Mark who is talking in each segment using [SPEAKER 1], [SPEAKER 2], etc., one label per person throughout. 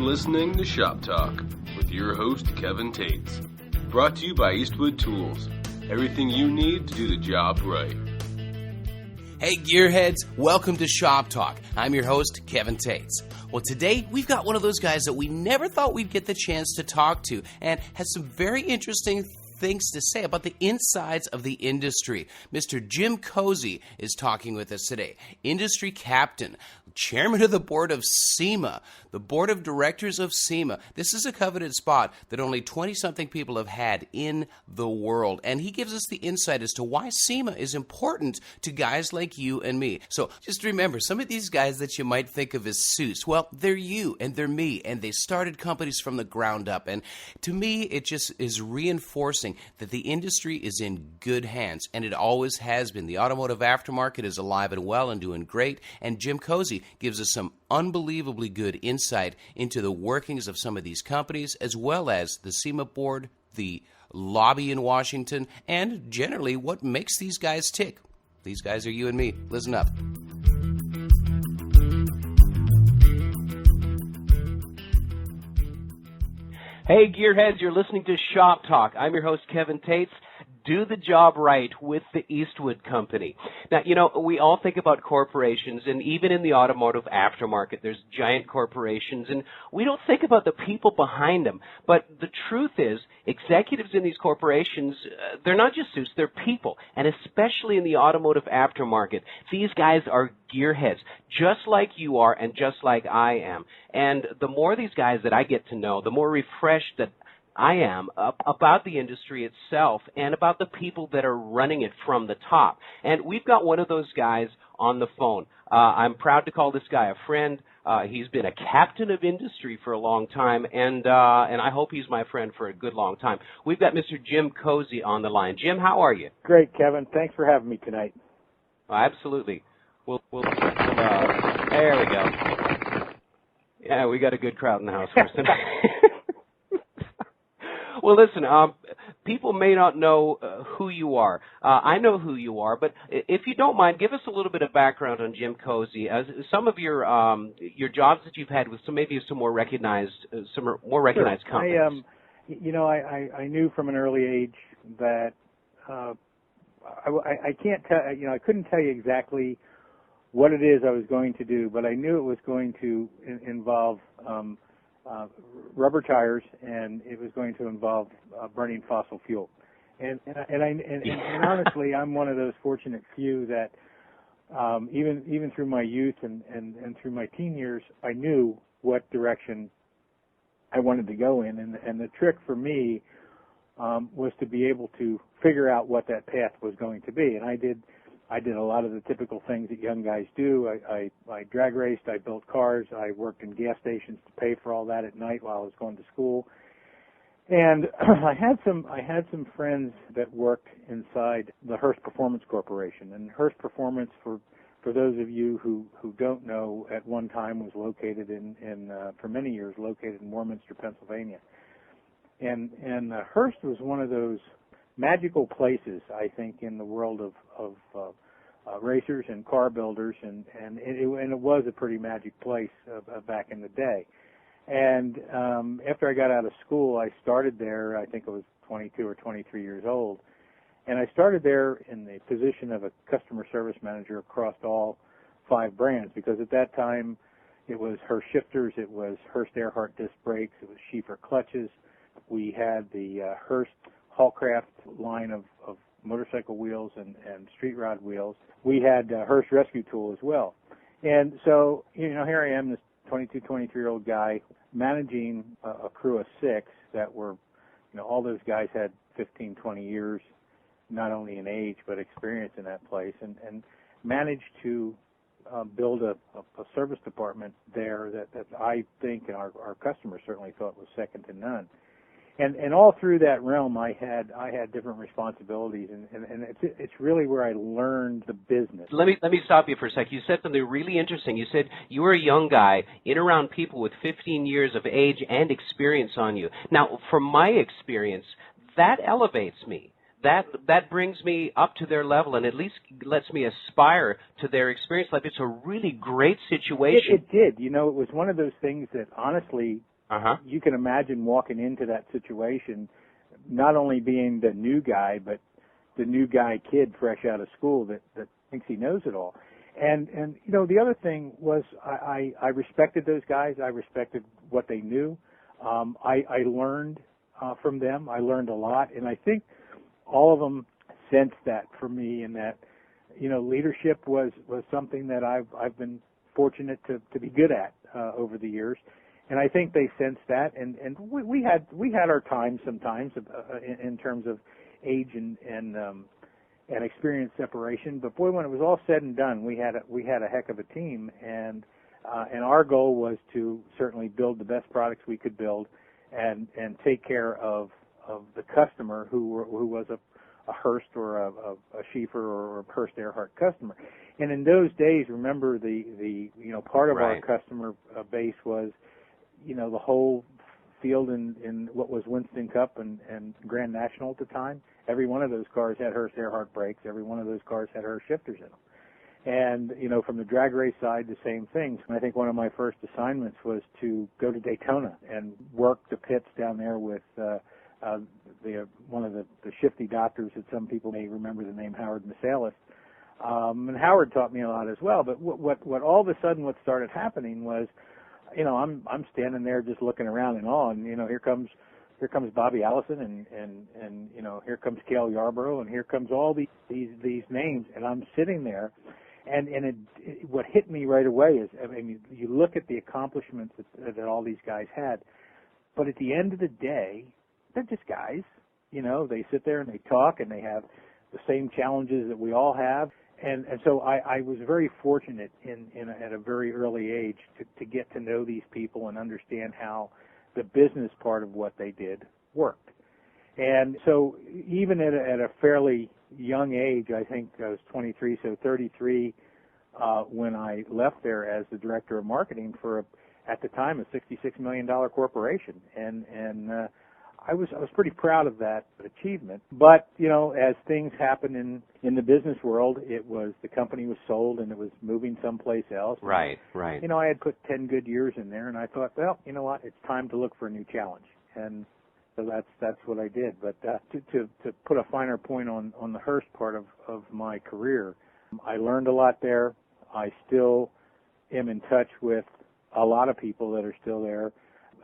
[SPEAKER 1] listening to Shop Talk with your host, Kevin Tates. Brought to you by Eastwood Tools. Everything you need to do the job right.
[SPEAKER 2] Hey Gearheads, welcome to Shop Talk. I'm your host, Kevin Tates. Well, today we've got one of those guys that we never thought we'd get the chance to talk to and has some very interesting things to say about the insides of the industry. Mr. Jim Cozzie is talking with us today. Industry captain, chairman of the board of SEMA, the board of directors of SEMA. This is a coveted spot that only 20-something people have had in the world. And he gives us the insight as to why SEMA is important to guys like you and me. So just remember, some of these guys that you might think of as Seuss, well, they're you and they're me, and they started companies from the ground up. And to me, it just is reinforcing that the industry is in good hands, and it always has been. The automotive aftermarket is alive and well and doing great, and Jim Cozzie gives us some unbelievably good insight into the workings of some of these companies, as well as the SEMA Board, the lobby in Washington, and generally what makes these guys tick. These guys are you and me. Listen up.
[SPEAKER 3] Hey, Gearheads, you're listening to Shop Talk. I'm your host, Kevin Tates. Do the job right with the Eastwood Company. Now, you know, we all think about corporations, and even in the automotive aftermarket, there's giant corporations, and we don't think about the people behind them. But the truth is, executives in these corporations, they're not just suits, they're people. And especially in the automotive aftermarket, these guys are gearheads, just like you are and just like I am. And the more these guys that I get to know, the more refreshed that I am about the industry itself and about the people that are running it from the top. And we've got one of those guys on the phone. I'm proud to call this guy a friend. He's been a captain of industry for a long time, and I hope he's my friend for a good long time. We've got Mr. Jim Cozzie on the line. Jim, how are you?
[SPEAKER 4] Great, Kevin. Thanks for having me tonight.
[SPEAKER 3] Absolutely. We'll there we go. Yeah, we got a good crowd in the house first. Well, listen, people may not know who you are. I know who you are, but if you don't mind, give us a little bit of background on Jim Cozzie. Some of your jobs that you've had with maybe some more recognized companies.
[SPEAKER 4] I knew from an early age that I can't tell. I couldn't tell you exactly what it is I was going to do, but I knew it was going to involve rubber tires, and it was going to involve burning fossil fuel. And honestly, I'm one of those fortunate few that even through my youth and through my teen years, I knew what direction I wanted to go in. And the trick for me was to be able to figure out what that path was going to be. And I did a lot of the typical things that young guys do. I drag raced, I built cars, I worked in gas stations to pay for all that at night while I was going to school. And I had some friends that worked inside the Hearst Performance Corporation. And Hearst Performance, for those of you who don't know, at one time was located for many years located in Warminster, Pennsylvania. And Hearst was one of those magical places, I think, in the world of racers and car builders, and it was a pretty magic place back in the day. And after I got out of school, I started there. I think I was 22 or 23 years old, and I started there in the position of a customer service manager across all 5 brands, because at that time it was Hearst shifters, it was Hearst Earhart disc brakes, it was Schiefer clutches. We had the Hearst Hallcraft line of motorcycle wheels and street rod wheels. We had Hearst Rescue Tool as well. And so, here I am, this 22, 23-year-old guy managing a crew of 6 that were, all those guys had 15, 20 years, not only in age, but experience in that place, and managed to build a service department there that I think, and our customers certainly thought was second to none. And all through that realm, I had different responsibilities, and it's really where I learned the business.
[SPEAKER 3] Let me stop you for a sec. You said something really interesting. You said you were a young guy in around people with 15 years of age and experience on you. Now, from my experience, that elevates me. That brings me up to their level, and at least lets me aspire to their experience. Like, it's a really great situation.
[SPEAKER 4] It did. It was one of those things that honestly you can imagine walking into that situation, not only being the new guy, but the new guy kid fresh out of school that thinks he knows it all. And you know, the other thing was I respected those guys. I respected what they knew. I learned from them. I learned a lot, and I think all of them sensed that for me, and that, you know, leadership was something that I've been fortunate to be good at over the years. And I think they sensed that, and we had our time sometimes in terms of age and experience separation. But boy, when it was all said and done, we had a heck of a team, and our goal was to certainly build the best products we could build, and take care of the customer who was a Hurst or a Schieffer or a Hurst Earhart customer. And in those days, remember the you know, part of our customer base was, you know, the whole field in what was Winston Cup and Grand National at the time. Every one of those cars had Hurst Earhart brakes. Every one of those cars had Hurst shifters in them. And, you know, from the drag race side, the same things. I think one of my first assignments was to go to Daytona and work the pits down there with one of the shifty doctors that some people may remember the name, Howard Misalis. And Howard taught me a lot as well. But what all of a sudden what started happening was, you know, I'm standing there just looking around in awe, and, you know, here comes Bobby Allison, and you know, here comes Cale Yarborough, and here comes all these names, and I'm sitting there, and what hit me right away is, I mean, you look at the accomplishments that all these guys had, but at the end of the day, they're just guys. You know, they sit there and they talk, and they have the same challenges that we all have. And so I was very fortunate at a very early age to get to know these people and understand how the business part of what they did worked. And so even at a fairly young age, I think I was 23, so 33, when I left there as the director of marketing for at the time a $66 million corporation. And I was pretty proud of that achievement. But, you know, as things happen in the business world, the company was sold and it was moving someplace else.
[SPEAKER 2] Right.
[SPEAKER 4] You know, I had put 10 good years in there, and I thought, well, you know what, it's time to look for a new challenge. And so that's what I did. But to put a finer point on the Hurst part of my career, I learned a lot there. I still am in touch with a lot of people that are still there.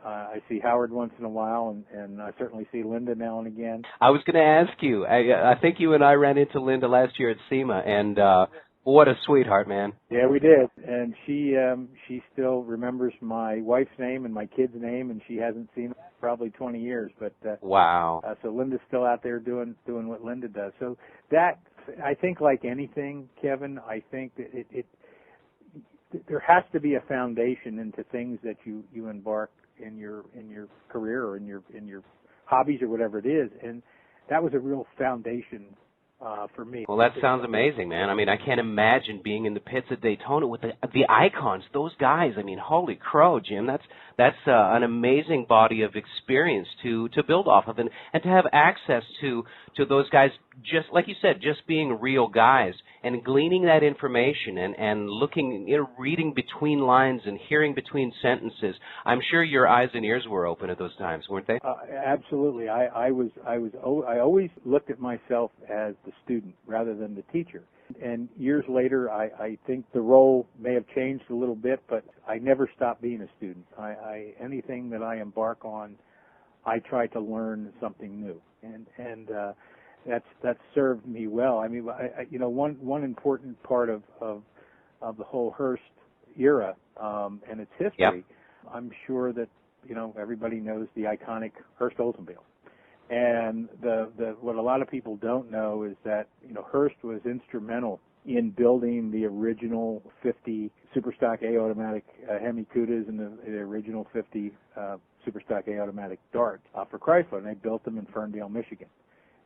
[SPEAKER 4] I see Howard once in a while, and I certainly see Linda now and again.
[SPEAKER 5] I was going to ask you. I think you and I ran into Linda last year at SEMA, and what a sweetheart, man.
[SPEAKER 4] Yeah, we did. And she still remembers my wife's name and my kid's name, and she hasn't seen them in probably 20 years. But
[SPEAKER 5] wow.
[SPEAKER 4] So Linda's still out there doing what Linda does. So that, I think, like anything, Kevin, I think that it there has to be a foundation into things that you embark in your career or in your hobbies or whatever it is, and that was a real foundation for me.
[SPEAKER 5] Well, that sounds amazing, man. I mean, I can't imagine being in the pits at Daytona with the icons, those guys. I mean, holy crow, Jim. That's an amazing body of experience to build off of, and to have access to those guys, just like you said, just being real guys and gleaning that information and looking, you know, reading between lines and hearing between sentences. I'm sure your eyes and ears were open at those times, weren't they?
[SPEAKER 4] Absolutely. I always looked at myself as the student rather than the teacher. And years later, I think the role may have changed a little bit, but I never stopped being a student. Anything that I embark on, I try to learn something new, and that's served me well. I mean, you know, one important part of the whole Hurst era and its history.
[SPEAKER 5] Yep.
[SPEAKER 4] I'm sure that, you know, everybody knows the iconic Hurst Oldsmobile. And what a lot of people don't know is that, you know, Hurst was instrumental in building the original 50 Superstock A automatic Hemi Cudas and the original 50 Superstock A automatic Dart for Chrysler, and they built them in Ferndale, Michigan.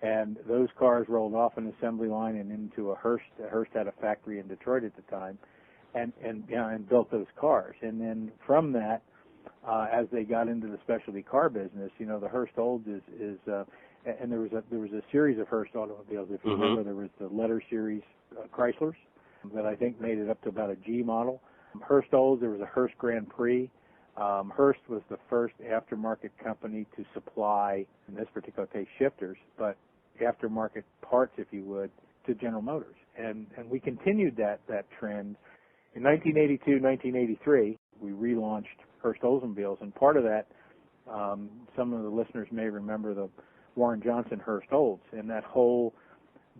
[SPEAKER 4] And those cars rolled off an assembly line and into a Hurst. Hurst had a factory in Detroit at the time, and built those cars. And then from that, as they got into the specialty car business, you know, the Hurst Olds is and there was a series of Hurst automobiles. If you remember, there was the letter series Chryslers that I think made it up to about a G model. Hurst Olds, there was a Hurst Grand Prix. Hearst was the first aftermarket company to supply, in this particular case, shifters, but aftermarket parts, if you would, to General Motors. And we continued that trend. In 1982, 1983, we relaunched Hearst Oldsmobiles, and part of that, some of the listeners may remember the Warren Johnson Hearst Olds, and that whole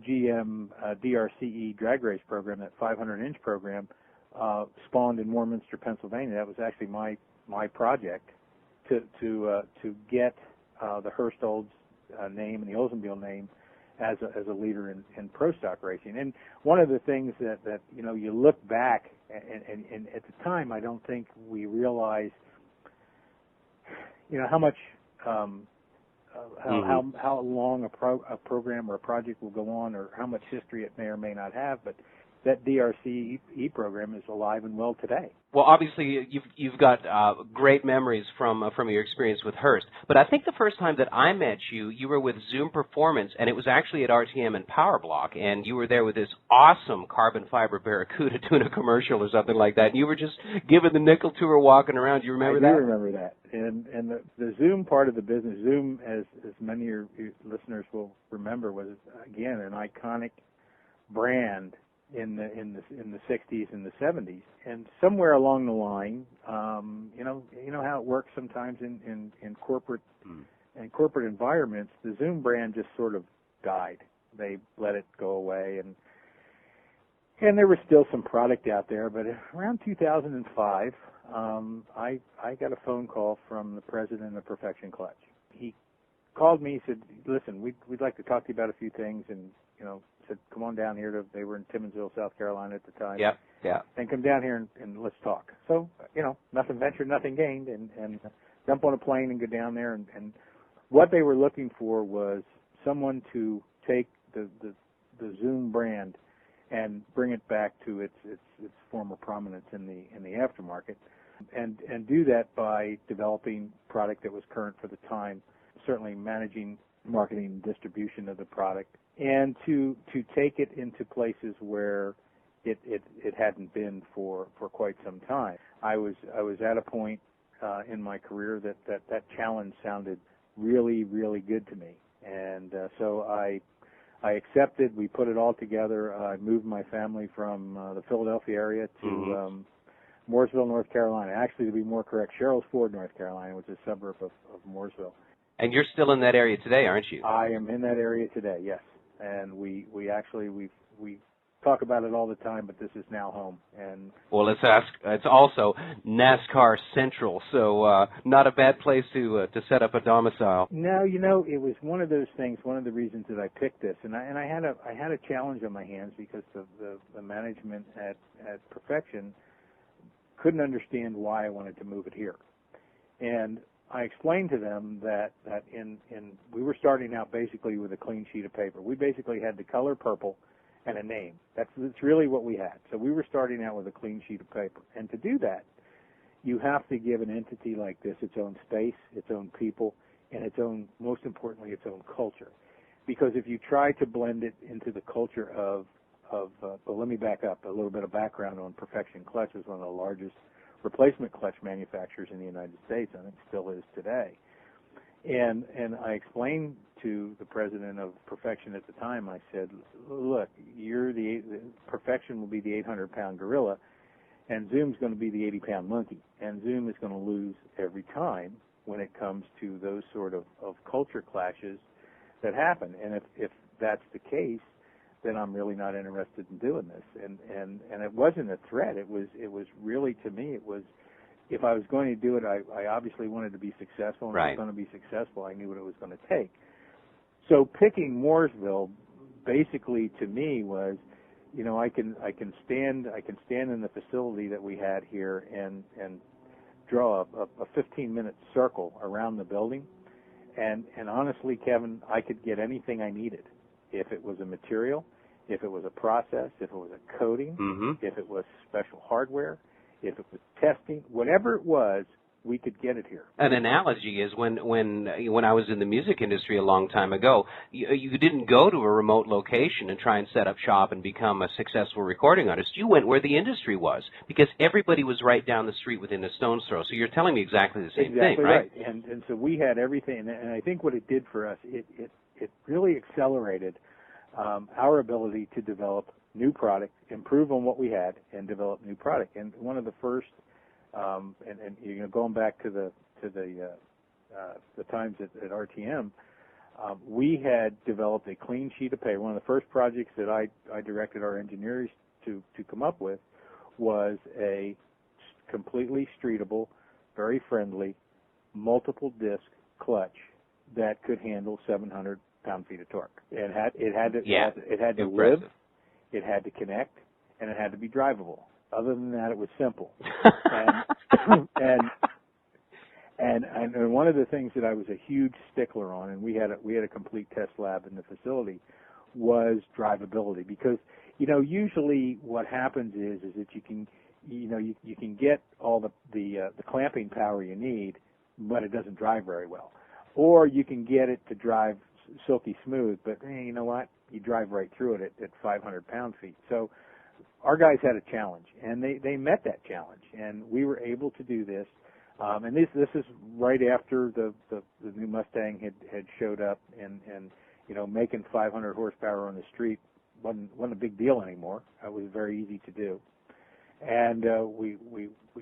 [SPEAKER 4] GM DRCE drag race program, that 500-inch program, spawned in Warminster, Pennsylvania. That was actually my project to get the Hearst Olds name and the Oldsmobile name as a leader in pro stock racing. And one of the things that you look back and at the time, I don't think we realized how much how long a program or a project will go on, or how much history it may or may not have, but that DRCE program is alive and well today.
[SPEAKER 5] Well, obviously, you've got great memories from your experience with Hearst. But I think the first time that I met you, you were with Zoom Performance, and it was actually at RTM and Power Block, and you were there with this awesome carbon fiber Barracuda doing a commercial or something like that. And you were just giving the nickel tour, walking around. You remember that?
[SPEAKER 4] I do remember that. And the Zoom part of the business, Zoom, as many of your listeners will remember, was again an iconic brand in the 60s and the 70s, and somewhere along the line, you know how it works sometimes in corporate corporate environments. The Zoom brand just sort of died. They let it go away, and there was still some product out there. But around 2005, I got a phone call from the president of Perfection Clutch. He called me. He said, "Listen, we'd like to talk to you about a few things," and said, "Come on down here." They were in Timminsville, South Carolina at the time.
[SPEAKER 5] Yeah.
[SPEAKER 4] And come down here and let's talk. So, nothing ventured, nothing gained, and jump on a plane and go down there. And what they were looking for was someone to take the Zoom brand and bring it back to its former prominence in the aftermarket, and do that by developing product that was current for the time, certainly managing marketing and distribution of the product, and to take it into places where it hadn't been for quite some time. I was at a point in my career that challenge sounded really, really good to me, and so I accepted. We put it all together. I moved my family from the Philadelphia area to Mooresville, North Carolina. Actually, to be more correct, Sherrills Ford, North Carolina, which is a suburb of Mooresville. And
[SPEAKER 5] you're still in that area today, aren't you?
[SPEAKER 4] I am in that area today, yes. And we talk about it all the time, but this is now home. And
[SPEAKER 5] well, it's also NASCAR Central, so not a bad place to set up a domicile.
[SPEAKER 4] No, it was one of those things. One of the reasons that I picked this, and I had a challenge on my hands because the management at Perfection couldn't understand why I wanted to move it here, and I explained to them that we were starting out basically with a clean sheet of paper. We basically had the color purple and a name. That's really what we had. So we were starting out with a clean sheet of paper. And to do that, you have to give an entity like this its own space, its own people, and most importantly, its own culture. Because if you try to blend it into the culture well, let me back up a little bit of background on Perfection Clutch. Is one of the largest replacement clutch manufacturers in the United States, and it still is today. And I explained to the president of Perfection at the time, I said, "Look, Perfection will be the 800-pound gorilla, and Zoom's going to be the 80-pound monkey, and Zoom is going to lose every time when it comes to those sort of culture clashes that happen. And if that's the case, then I'm really not interested in doing this." And it wasn't a threat. It was really, to me, it was, if I was going to do it, I obviously wanted to be successful, and
[SPEAKER 5] right.
[SPEAKER 4] If I was going to be successful, I knew what it was going to take. So picking Mooresville, basically to me was, I can stand in the facility that we had here and draw a 15-minute circle around the building, and honestly, Kevin, I could get anything I needed. If it was a material, if it was a process, if it was a coating, if it was special hardware, if it was testing, whatever it was, we could get it here.
[SPEAKER 5] An analogy is when I was in the music industry a long time ago, you didn't go to a remote location and try and set up shop and become a successful recording artist. You went where the industry was, because everybody was right down the street within a stone's throw. So you're telling me exactly the same thing, right?
[SPEAKER 4] And so we had everything, and I think what it did for us, it really accelerated our ability to develop new product, improve on what we had, and develop new product. And one of the first, going back to the times at RTM, we had developed a clean sheet of paper. One of the first projects that I directed our engineers to come up with was a completely streetable, very friendly, multiple disc clutch that could handle 700 pound-feet of torque. It had to live, it had to connect, and it had to be drivable. Other than that, it was simple. and one of the things that I was a huge stickler on, and we had a complete test lab in the facility, was drivability. Because usually what happens is that you can get all the clamping power you need, but it doesn't drive very well. Or you can get it to drive silky smooth, but you know what? You drive right through it at 500 pound-feet. So our guys had a challenge, and they met that challenge, and we were able to do this. And this is right after the new Mustang had showed up, and making 500 horsepower on the street wasn't a big deal anymore. It was very easy to do. And we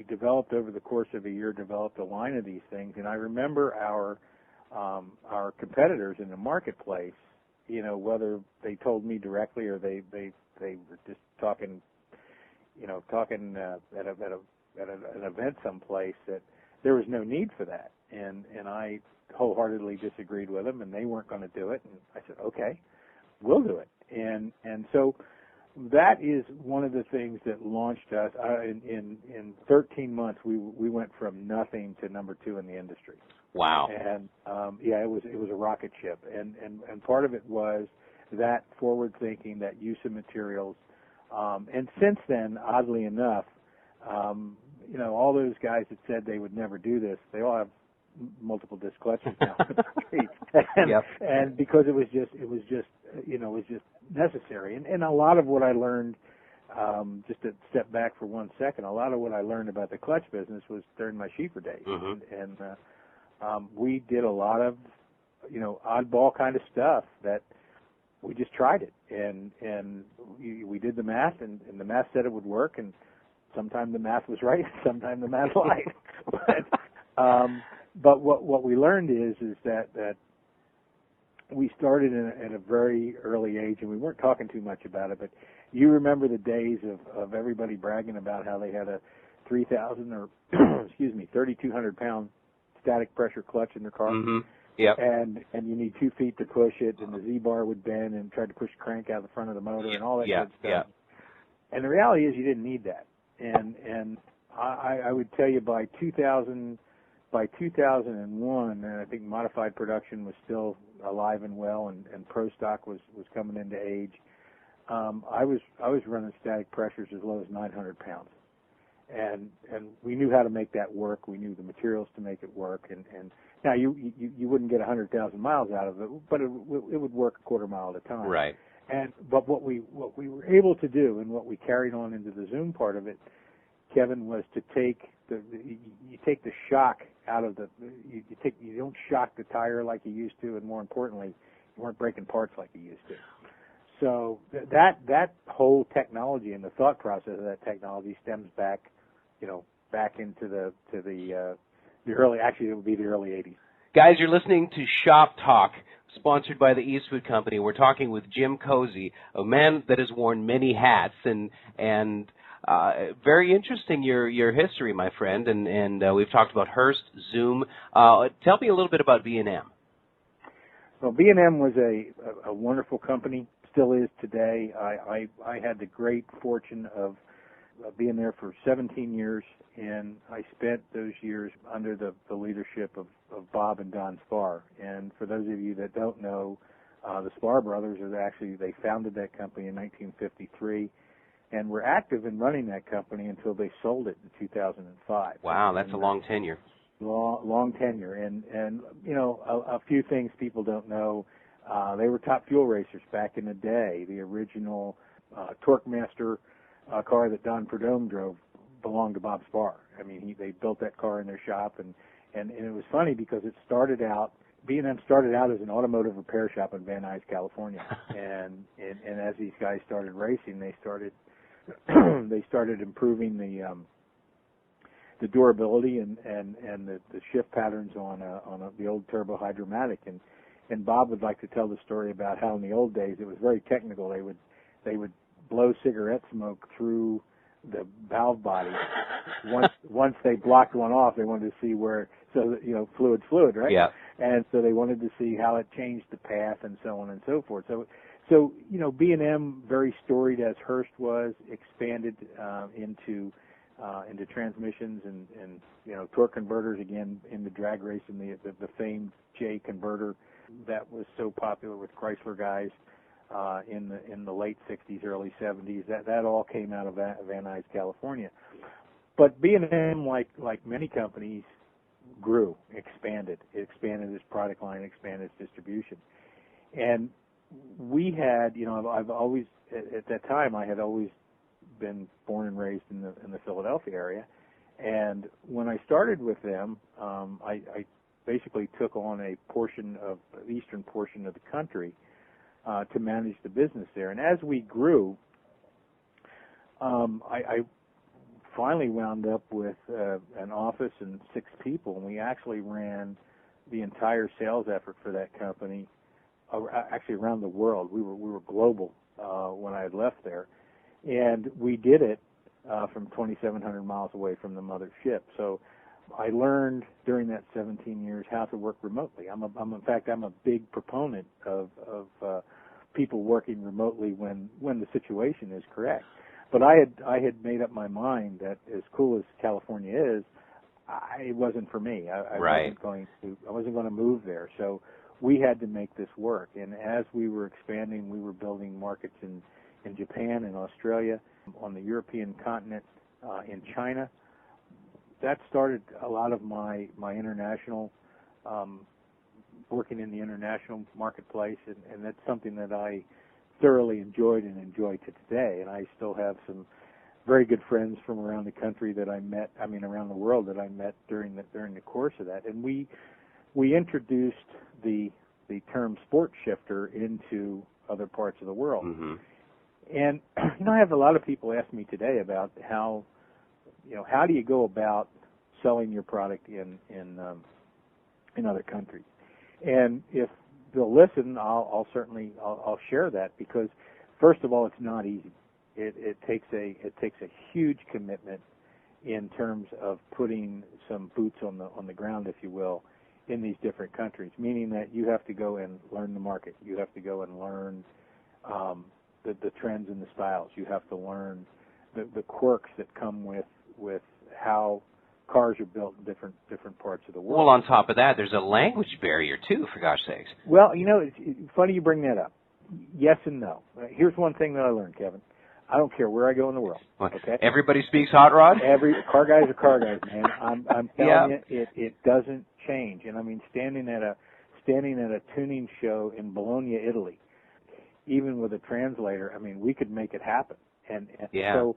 [SPEAKER 4] developed, over the course of a year, developed a line of these things. And I remember our competitors in the marketplace, whether they told me directly or they were just talking at an event someplace, that there was no need for that. And I wholeheartedly disagreed with them, and they weren't going to do it. And I said, okay, we'll do it. And so that is one of the things that launched us. In 13 months, we went from nothing to number 2 in the industry.
[SPEAKER 5] Wow.
[SPEAKER 4] And it was a rocket ship. And part of it was that forward thinking, that use of materials. And since then, oddly enough, all those guys that said they would never do this, they all have multiple disc clutches now on the street. And because it was just necessary. And a lot of what I learned, just to step back for 1 second, a lot of what I learned about the clutch business was during my sheeper days.
[SPEAKER 5] Mm-hmm.
[SPEAKER 4] And we did a lot of, oddball kind of stuff that we just tried it. And we did the math, and the math said it would work, and sometimes the math was right, sometimes the math lied. But what we learned is that we started at a very early age, and we weren't talking too much about it, but you remember the days of everybody bragging about how they had a 3,000 or 3,200 pound static pressure clutch in their car.
[SPEAKER 5] Mm-hmm. Yep.
[SPEAKER 4] And you need 2 feet to push it, and the Z-bar would bend, and try to push the crank out the front of the motor, and all that good stuff.
[SPEAKER 5] Yeah.
[SPEAKER 4] And the reality is you didn't need that. And I would tell you by 2001, and I think modified production was still alive and well, and pro stock was coming into age. I was running static pressures as low as 900 pounds, and we knew how to make that work. We knew the materials to make it work, and now you wouldn't get 100,000 miles out of it, but it would work a quarter mile at a time.
[SPEAKER 5] Right.
[SPEAKER 4] But what we were able to do, and what we carried on into the Zoom part of it, Kevin, was to take the shock out of you don't shock the tire like you used to, and more importantly, you weren't breaking parts like you used to. So that whole technology and the thought process of that technology stems back into the early, actually it would be the early 80s.
[SPEAKER 5] Guys, you're listening to Shop Talk, sponsored by the Eastwood Company. We're talking with Jim Cozzie, a man that has worn many hats, and very interesting your history, my friend. And we've talked about Hearst, Zoom. Tell me a little bit about B&M.
[SPEAKER 4] Well, B&M was a wonderful company, still is today. I had the great fortune of being there for 17 years, and I spent those years under the leadership of Bob and Don Spar. And for those of you that don't know, the Spar brothers they founded that company in 1953, and were active in running that company until they sold it in 2005.
[SPEAKER 5] Wow, that's a long tenure.
[SPEAKER 4] long tenure, and a few things people don't know. They were top fuel racers back in the day. The original Torque Master car that Don Prudhomme drove belonged to Bob Spar. I mean, they built that car in their shop, and it was funny because B&M started out as an automotive repair shop in Van Nuys, California, and as these guys started racing, they started improving the durability and the shift patterns on the old turbo hydromatic, and Bob would like to tell the story about how in the old days it was very technical. They would blow cigarette smoke through the valve body. Once they blocked one off, they wanted to see where, so that, fluid, right?
[SPEAKER 5] Yeah.
[SPEAKER 4] And so they wanted to see how it changed the path and so on and so forth. So B&M, very storied as Hurst was, expanded into transmissions and torque converters, again in the drag race, and the famed J converter that was so popular with Chrysler guys in the late 60s, early 70s. That all came out of Van Nuys, California. But B&M, like many companies, grew, expanded. It expanded its product line, expanded its distribution. And we had, I've always, at that time, I had always been born and raised in the Philadelphia area. And when I started with them, I basically took on the eastern portion of the country to manage the business there. And as we grew, I finally wound up with an office and 6 people, and we actually ran the entire sales effort for that company, actually around the world. We were global when I had left there, and we did it from 2,700 miles away from the mothership. So I learned during that 17 years how to work remotely. I'm a big proponent of people working remotely when the situation is correct. But I had made up my mind that as cool as California is, it wasn't for me. I wasn't going to move there. So we had to make this work. And as we were expanding, we were building markets in Japan and Australia, on the European continent, in China. That started a lot of my international working in the international marketplace, and that's something that I thoroughly enjoyed and enjoy to today. And I still have some very good friends from around the country that around the world that I met during the course of that. And we introduced the term sport shifter into other parts of the world. Mm-hmm. And I have a lot of people ask me today about how do you go about selling your product in other countries. And if they'll listen, I'll certainly share that, because first of all, it's not easy. It takes a huge commitment in terms of putting some boots on the ground, if you will, in these different countries. Meaning that you have to go and learn the market. You have to go and learn the trends and the styles. You have to learn the quirks that come with how cars are built in different parts of the world.
[SPEAKER 5] Well, on top of that, there's a language barrier too, for gosh sakes.
[SPEAKER 4] Well, it's funny you bring that up. Yes and no. Here's one thing that I learned, Kevin. I don't care where I go in the world. Okay.
[SPEAKER 5] Everybody speaks hot rod.
[SPEAKER 4] Every car guys are car guys, man. I'm telling you, it doesn't change. And I mean, standing at a tuning show in Bologna, Italy, even with a translator, I mean, we could make it happen. And so,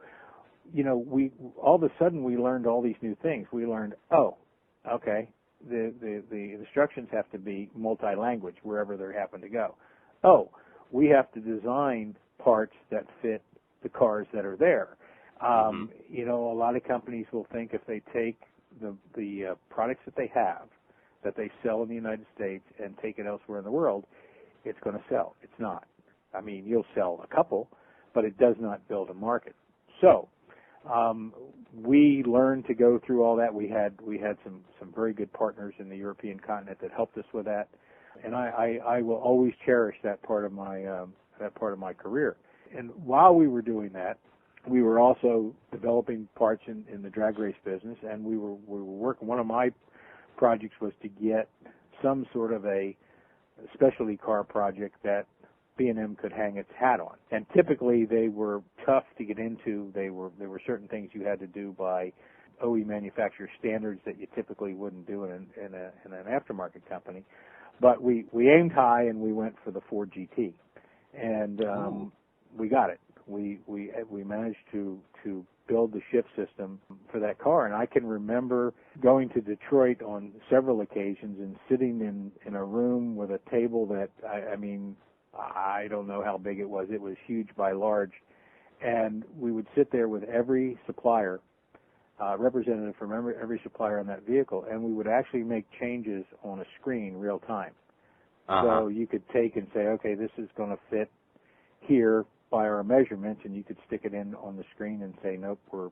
[SPEAKER 4] we all of a sudden we learned all these new things. We learned, okay, the instructions have to be multi-language wherever they happen to go. We have to design parts that fit the cars that are there. A lot of companies will think if they take the products that they have, that they sell in the United States, and take it elsewhere in the world, it's going to sell. It's not. I mean, you'll sell a couple, but it does not build a market. So we learned to go through all that. We had some very good partners in the European continent that helped us with that, and I will always cherish that part of my career. And while we were doing that, we were also developing parts in the drag race business, and we were working. One of my projects was to get some sort of a specialty car project that B&M could hang its hat on. And typically they were tough to get into. There were certain things you had to do by OE manufacturer standards that you typically wouldn't do in an aftermarket company. But we aimed high and we went for the Ford GT, and we got it. We managed to build the shift system for that car, and I can remember going to Detroit on several occasions and sitting in a room with a table that I don't know how big it was. It was huge by large, and we would sit there with every supplier, representative from every supplier on that vehicle, and we would actually make changes on a screen real time. So you could take and say, okay, this is going to fit here by our measurements, and you could stick it in on the screen and say, nope, we're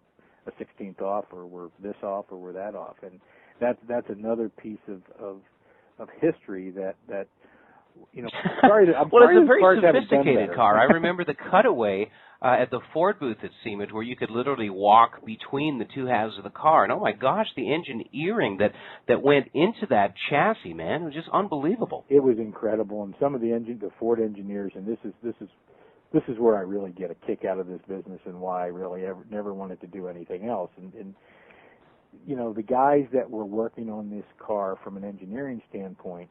[SPEAKER 4] a 16th off, or we're this off, or we're that off. And that's another piece of history that well,
[SPEAKER 5] it's a very sophisticated car. I remember the cutaway at the Ford booth at SEMA, where you could literally walk between the two halves of the car. And oh my gosh, the engineering that went into that chassis, man, it was just unbelievable.
[SPEAKER 4] It was incredible. And some of the Ford engineers, and this is where I really get a kick out of this business, and why I really never wanted to do anything else. And the guys that were working on this car from an engineering standpoint.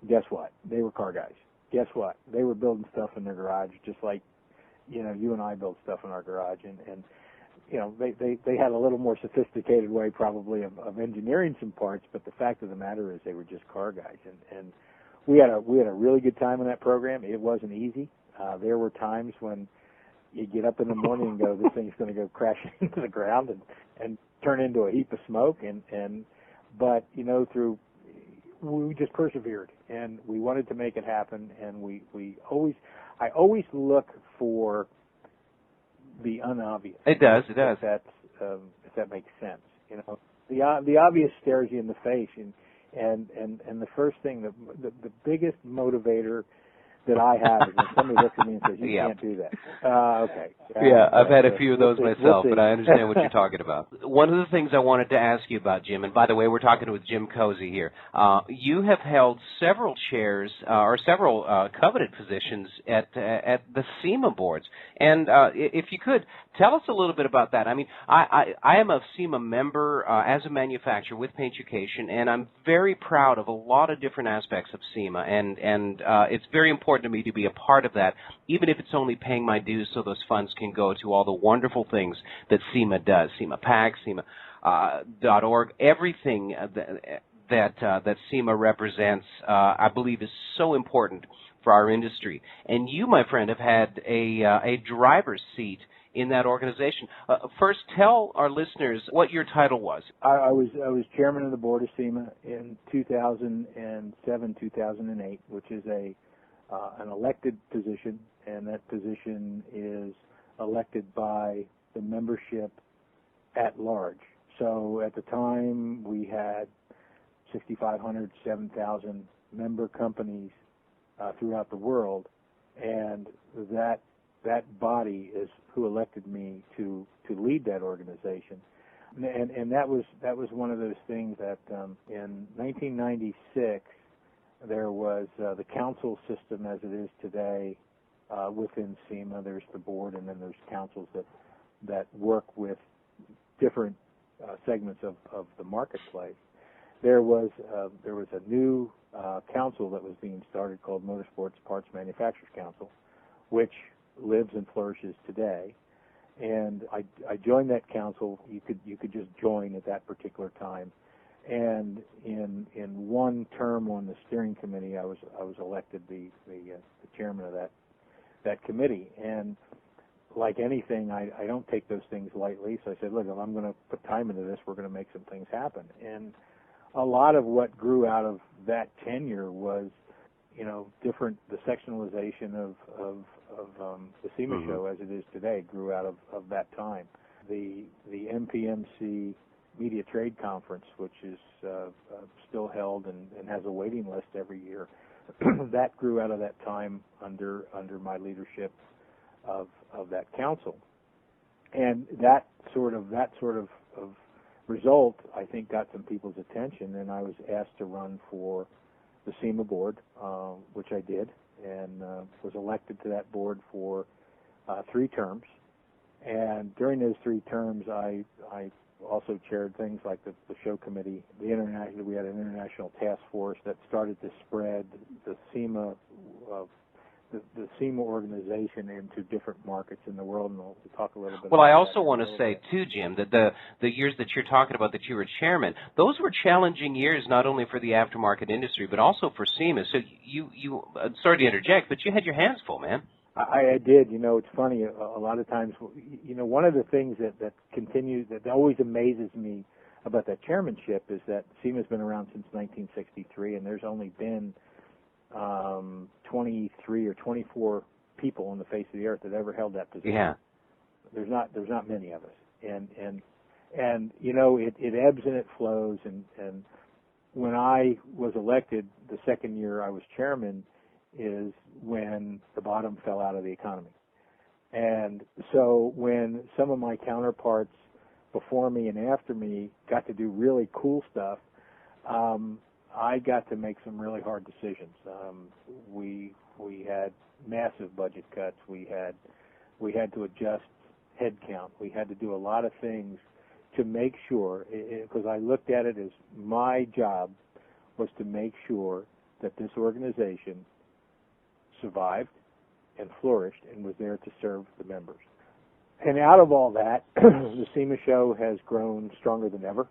[SPEAKER 4] Guess what? They were car guys. Guess what? They were building stuff in their garage, just like, you and I build stuff in our garage. And they had a little more sophisticated way probably of engineering some parts, but the fact of the matter is they were just car guys. And we had a really good time in that program. It wasn't easy. There were times when you get up in the morning and go, this thing's going to go crashing into the ground and turn into a heap of smoke. But we just persevered, and we wanted to make it happen, and I always look for the unobvious.
[SPEAKER 5] It does.
[SPEAKER 4] If that makes sense. The obvious stares you in the face, and the first thing, the biggest motivator that I have is when somebody looks at me and says, you can't do that. Okay.
[SPEAKER 5] I've had a few of those myself, but I understand what you're talking about. One of the things I wanted to ask you about, Jim, and by the way, we're talking with Jim Cozzie here. You have held several chairs or several coveted positions at the SEMA boards. And if you could, tell us a little bit about that. I mean, I am a SEMA member as a manufacturer with Paint Education, and I'm very proud of a lot of different aspects of SEMA, and it's very important to me to be a part of that, even if it's only paying my dues so those funds can go to all the wonderful things that SEMA does, SEMA PAC, SEMA.org, everything that SEMA represents, I believe, is so important for our industry. And you, my friend, have had a driver's seat in that organization. First, tell our listeners what your title was.
[SPEAKER 4] I was chairman of the board of SEMA in 2007, 2008, which is an elected position, and that position is elected by the membership at large. So at the time, we had 6,500, 7,000 member companies throughout the world, and that body is who elected me to lead that organization. And that was one of those things that in 1996 there was the council system as it is today within SEMA. There's the board, and then there's councils that work with different segments of the marketplace. There was a new council that was being started called Motorsports Parts Manufacturers Council, which lives and flourishes today. And I joined that council. You could just join at that particular time. And in one term on the steering committee, I was elected the chairman of that committee. And like anything, I don't take those things lightly. So I said, look, if I'm going to put time into this, we're going to make some things happen. And a lot of what grew out of that tenure was, the sectionalization of the SEMA show as it is today grew out of that time. The MPMC Media Trade Conference, which is still held and has a waiting list every year, that grew out of that time under my leadership of that council. And that sort of result, I think, got some people's attention, and I was asked to run for the SEMA board, which I did, and was elected to that board for 3 terms. And during those 3 terms, I also chaired things like the show committee, we had an international task force that started to spread the SEMA the SEMA organization into different markets in the world, and we'll talk a little bit.
[SPEAKER 5] Well,
[SPEAKER 4] about
[SPEAKER 5] I also
[SPEAKER 4] that
[SPEAKER 5] want to say too, Jim, that the years that you're talking about that you were chairman, those were challenging years not only for the aftermarket industry but also for SEMA. So you sorry to interject, but you had your hands full, man.
[SPEAKER 4] I did. You know, it's funny. A lot of times, you know, one of the things that continues, that always amazes me about that chairmanship is that SEMA's been around since 1963, and there's only been 23 or 24 people on the face of the earth that ever held that position.
[SPEAKER 5] Yeah.
[SPEAKER 4] There's not many of us, and you know, it ebbs and it flows. And when I was elected, the second year I was chairman is when the bottom fell out of the economy. And so when some of my counterparts before me and after me got to do really cool stuff, I got to make some really hard decisions. We had massive budget cuts. We had to adjust headcount. We had to do a lot of things to make sure, because I looked at it as my job was to make sure that this organization survived and flourished and was there to serve the members. And out of all that, the SEMA show has grown stronger than ever.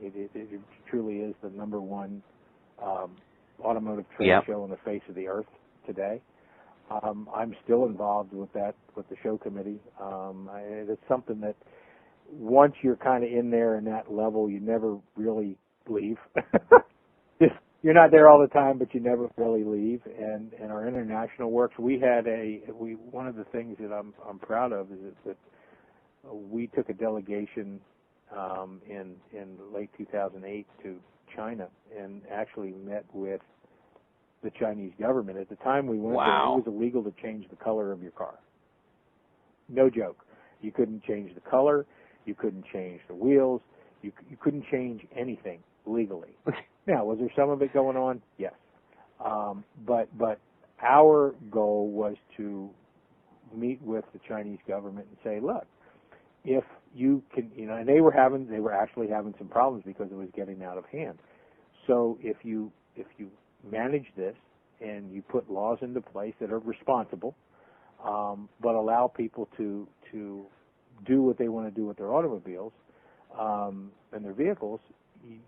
[SPEAKER 4] It truly is the number one automotive trade show on the face of the earth today. I'm still involved with the show committee. It's something that once you're kind of in there in that level, you never really leave. You're not there all the time, but you never really leave. And our international works, one of the things that I'm proud of is that we took a delegation in late 2008 to China and actually met with the Chinese government. At the time we went there, it was illegal to change the color of your car. No joke. You couldn't change the color. You couldn't change the wheels. You couldn't change anything legally. Now, was there some of it going on? Yes. But our goal was to meet with the Chinese government and say, look, if you can, you know, and they were actually having some problems because it was getting out of hand. So if you manage this and you put laws into place that are responsible, but allow people to do what they want to do with their automobiles and their vehicles,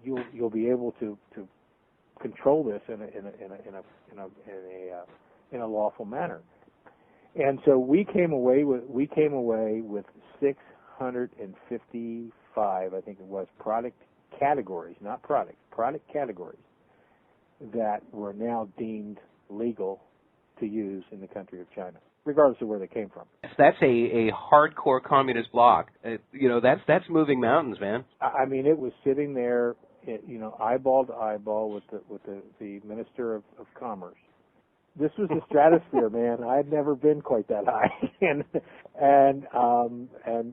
[SPEAKER 4] you'll be able to control this in a lawful manner. And so we came away with 655, I think it was, product categories, not products, product categories that were now deemed legal to use in the country of China, regardless of where they came from.
[SPEAKER 5] That's a hardcore communist bloc. You know, that's moving mountains, man.
[SPEAKER 4] I mean, it was sitting there, you know, eyeball to eyeball with the Minister of Commerce. This was the stratosphere, man. I had never been quite that high, and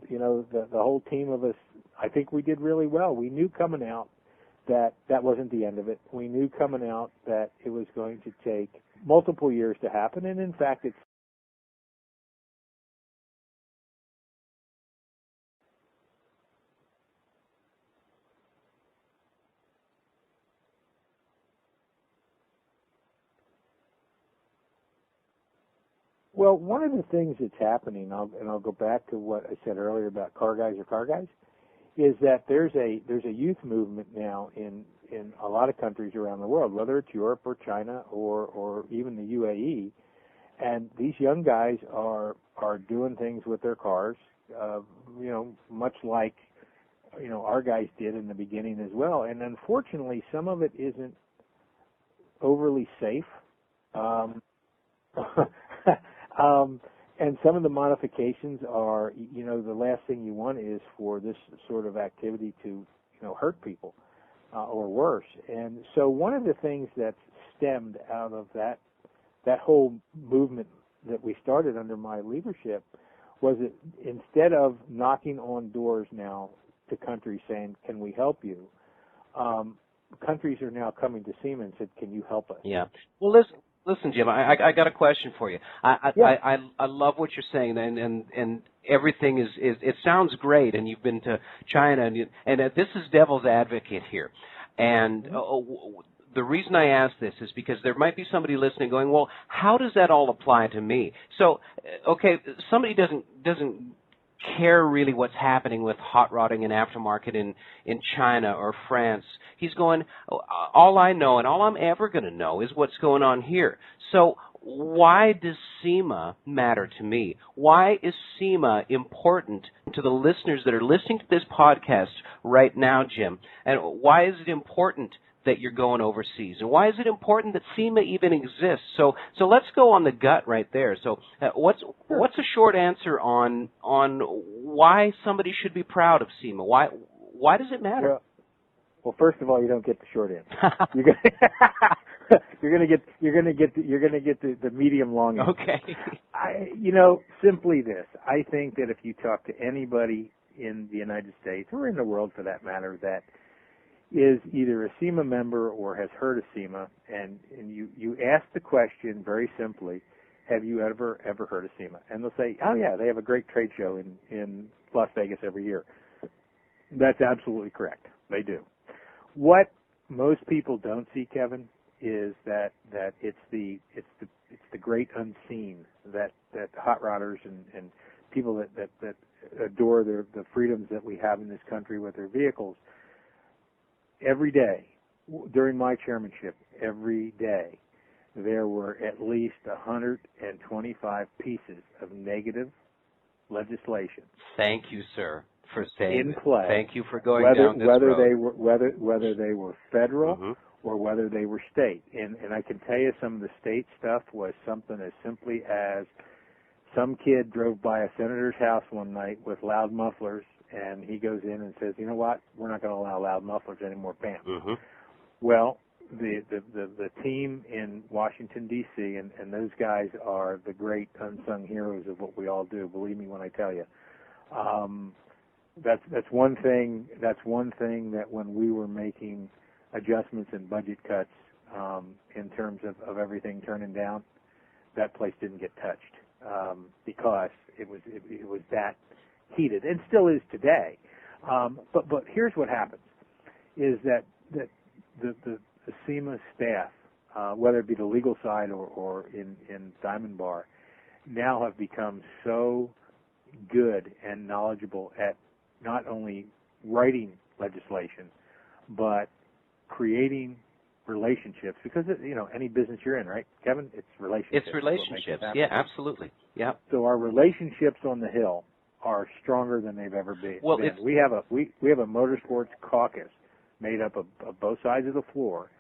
[SPEAKER 4] you know, the whole team of us, I think we did really well. We knew coming out that wasn't the end of it. We knew coming out that it was going to take multiple years to happen, and in fact, it's. Well, one of the things that's happening, and I'll go back to what I said earlier about car guys, is that there's a youth movement now in a lot of countries around the world, whether it's Europe or China or even the UAE, and these young guys are doing things with their cars, you know, much like, you know, our guys did in the beginning as well. And unfortunately, some of it isn't overly safe. And some of the modifications are, you know, the last thing you want is for this sort of activity to, you know, hurt people or worse. And so one of the things that's stemmed out of that whole movement that we started under my leadership was that instead of knocking on doors now to countries saying, can we help you, countries are now coming to SEMA and said, can you help us?
[SPEAKER 5] Yeah. Well, Listen, Jim, I got a question for you. I love what you're saying, and everything is it sounds great, and you've been to China, and this is devil's advocate here, and the reason I ask this is because there might be somebody listening going, well, how does that all apply to me? So, okay, somebody doesn't care really what's happening with hot rodding and aftermarket in China or France. He's going, all I know and all I'm ever going to know is what's going on here. So why does SEMA matter to me? Why is SEMA important to the listeners that are listening to this podcast right now, Jim? And why is it important that you're going overseas? And why is it important that SEMA even exists? So let's go on the gut right there. So what's a short answer on why somebody should be proud of SEMA? Why does it matter?
[SPEAKER 4] Well, first of all, you don't get the short answer. You're gonna get the medium long answer.
[SPEAKER 5] Okay.
[SPEAKER 4] Simply this. I think that if you talk to anybody in the United States or in the world for that matter that is either a SEMA member or has heard of SEMA, and you ask the question very simply, have you ever heard of SEMA? And they'll say, oh yeah, they have a great trade show in Las Vegas every year. That's absolutely correct. They do. What most people don't see, Kevin, is that it's the great unseen that hot rodders and people that adore the freedoms that we have in this country with their vehicles. Every day, during my chairmanship, every day, there were at least 125 pieces of negative legislation.
[SPEAKER 5] Thank you, sir, for saying
[SPEAKER 4] in play.
[SPEAKER 5] Thank you for going down this road.
[SPEAKER 4] Whether they were federal or whether they were state. And I can tell you some of the state stuff was something as simply as some kid drove by a senator's house one night with loud mufflers, and he goes in and says, you know what, we're not going to allow loud mufflers anymore, bam. Well, the team in Washington, D.C., and those guys are the great unsung heroes of what we all do, believe me when I tell you. That's one thing that when we were making adjustments and budget cuts in terms of everything turning down, that place didn't get touched because it was that heated, and still is today. But here's what happens: is that the SEMA staff, whether it be the legal side or in Diamond Bar, now have become so good and knowledgeable at not only writing legislation, but creating relationships. Because any business you're in, right, Kevin? It's relationships.
[SPEAKER 5] It's relationships. Yeah, absolutely. Yeah.
[SPEAKER 4] So our relationships on the Hill are stronger than they've ever been.
[SPEAKER 5] Well,
[SPEAKER 4] we have a motorsports caucus made up of both sides of the floor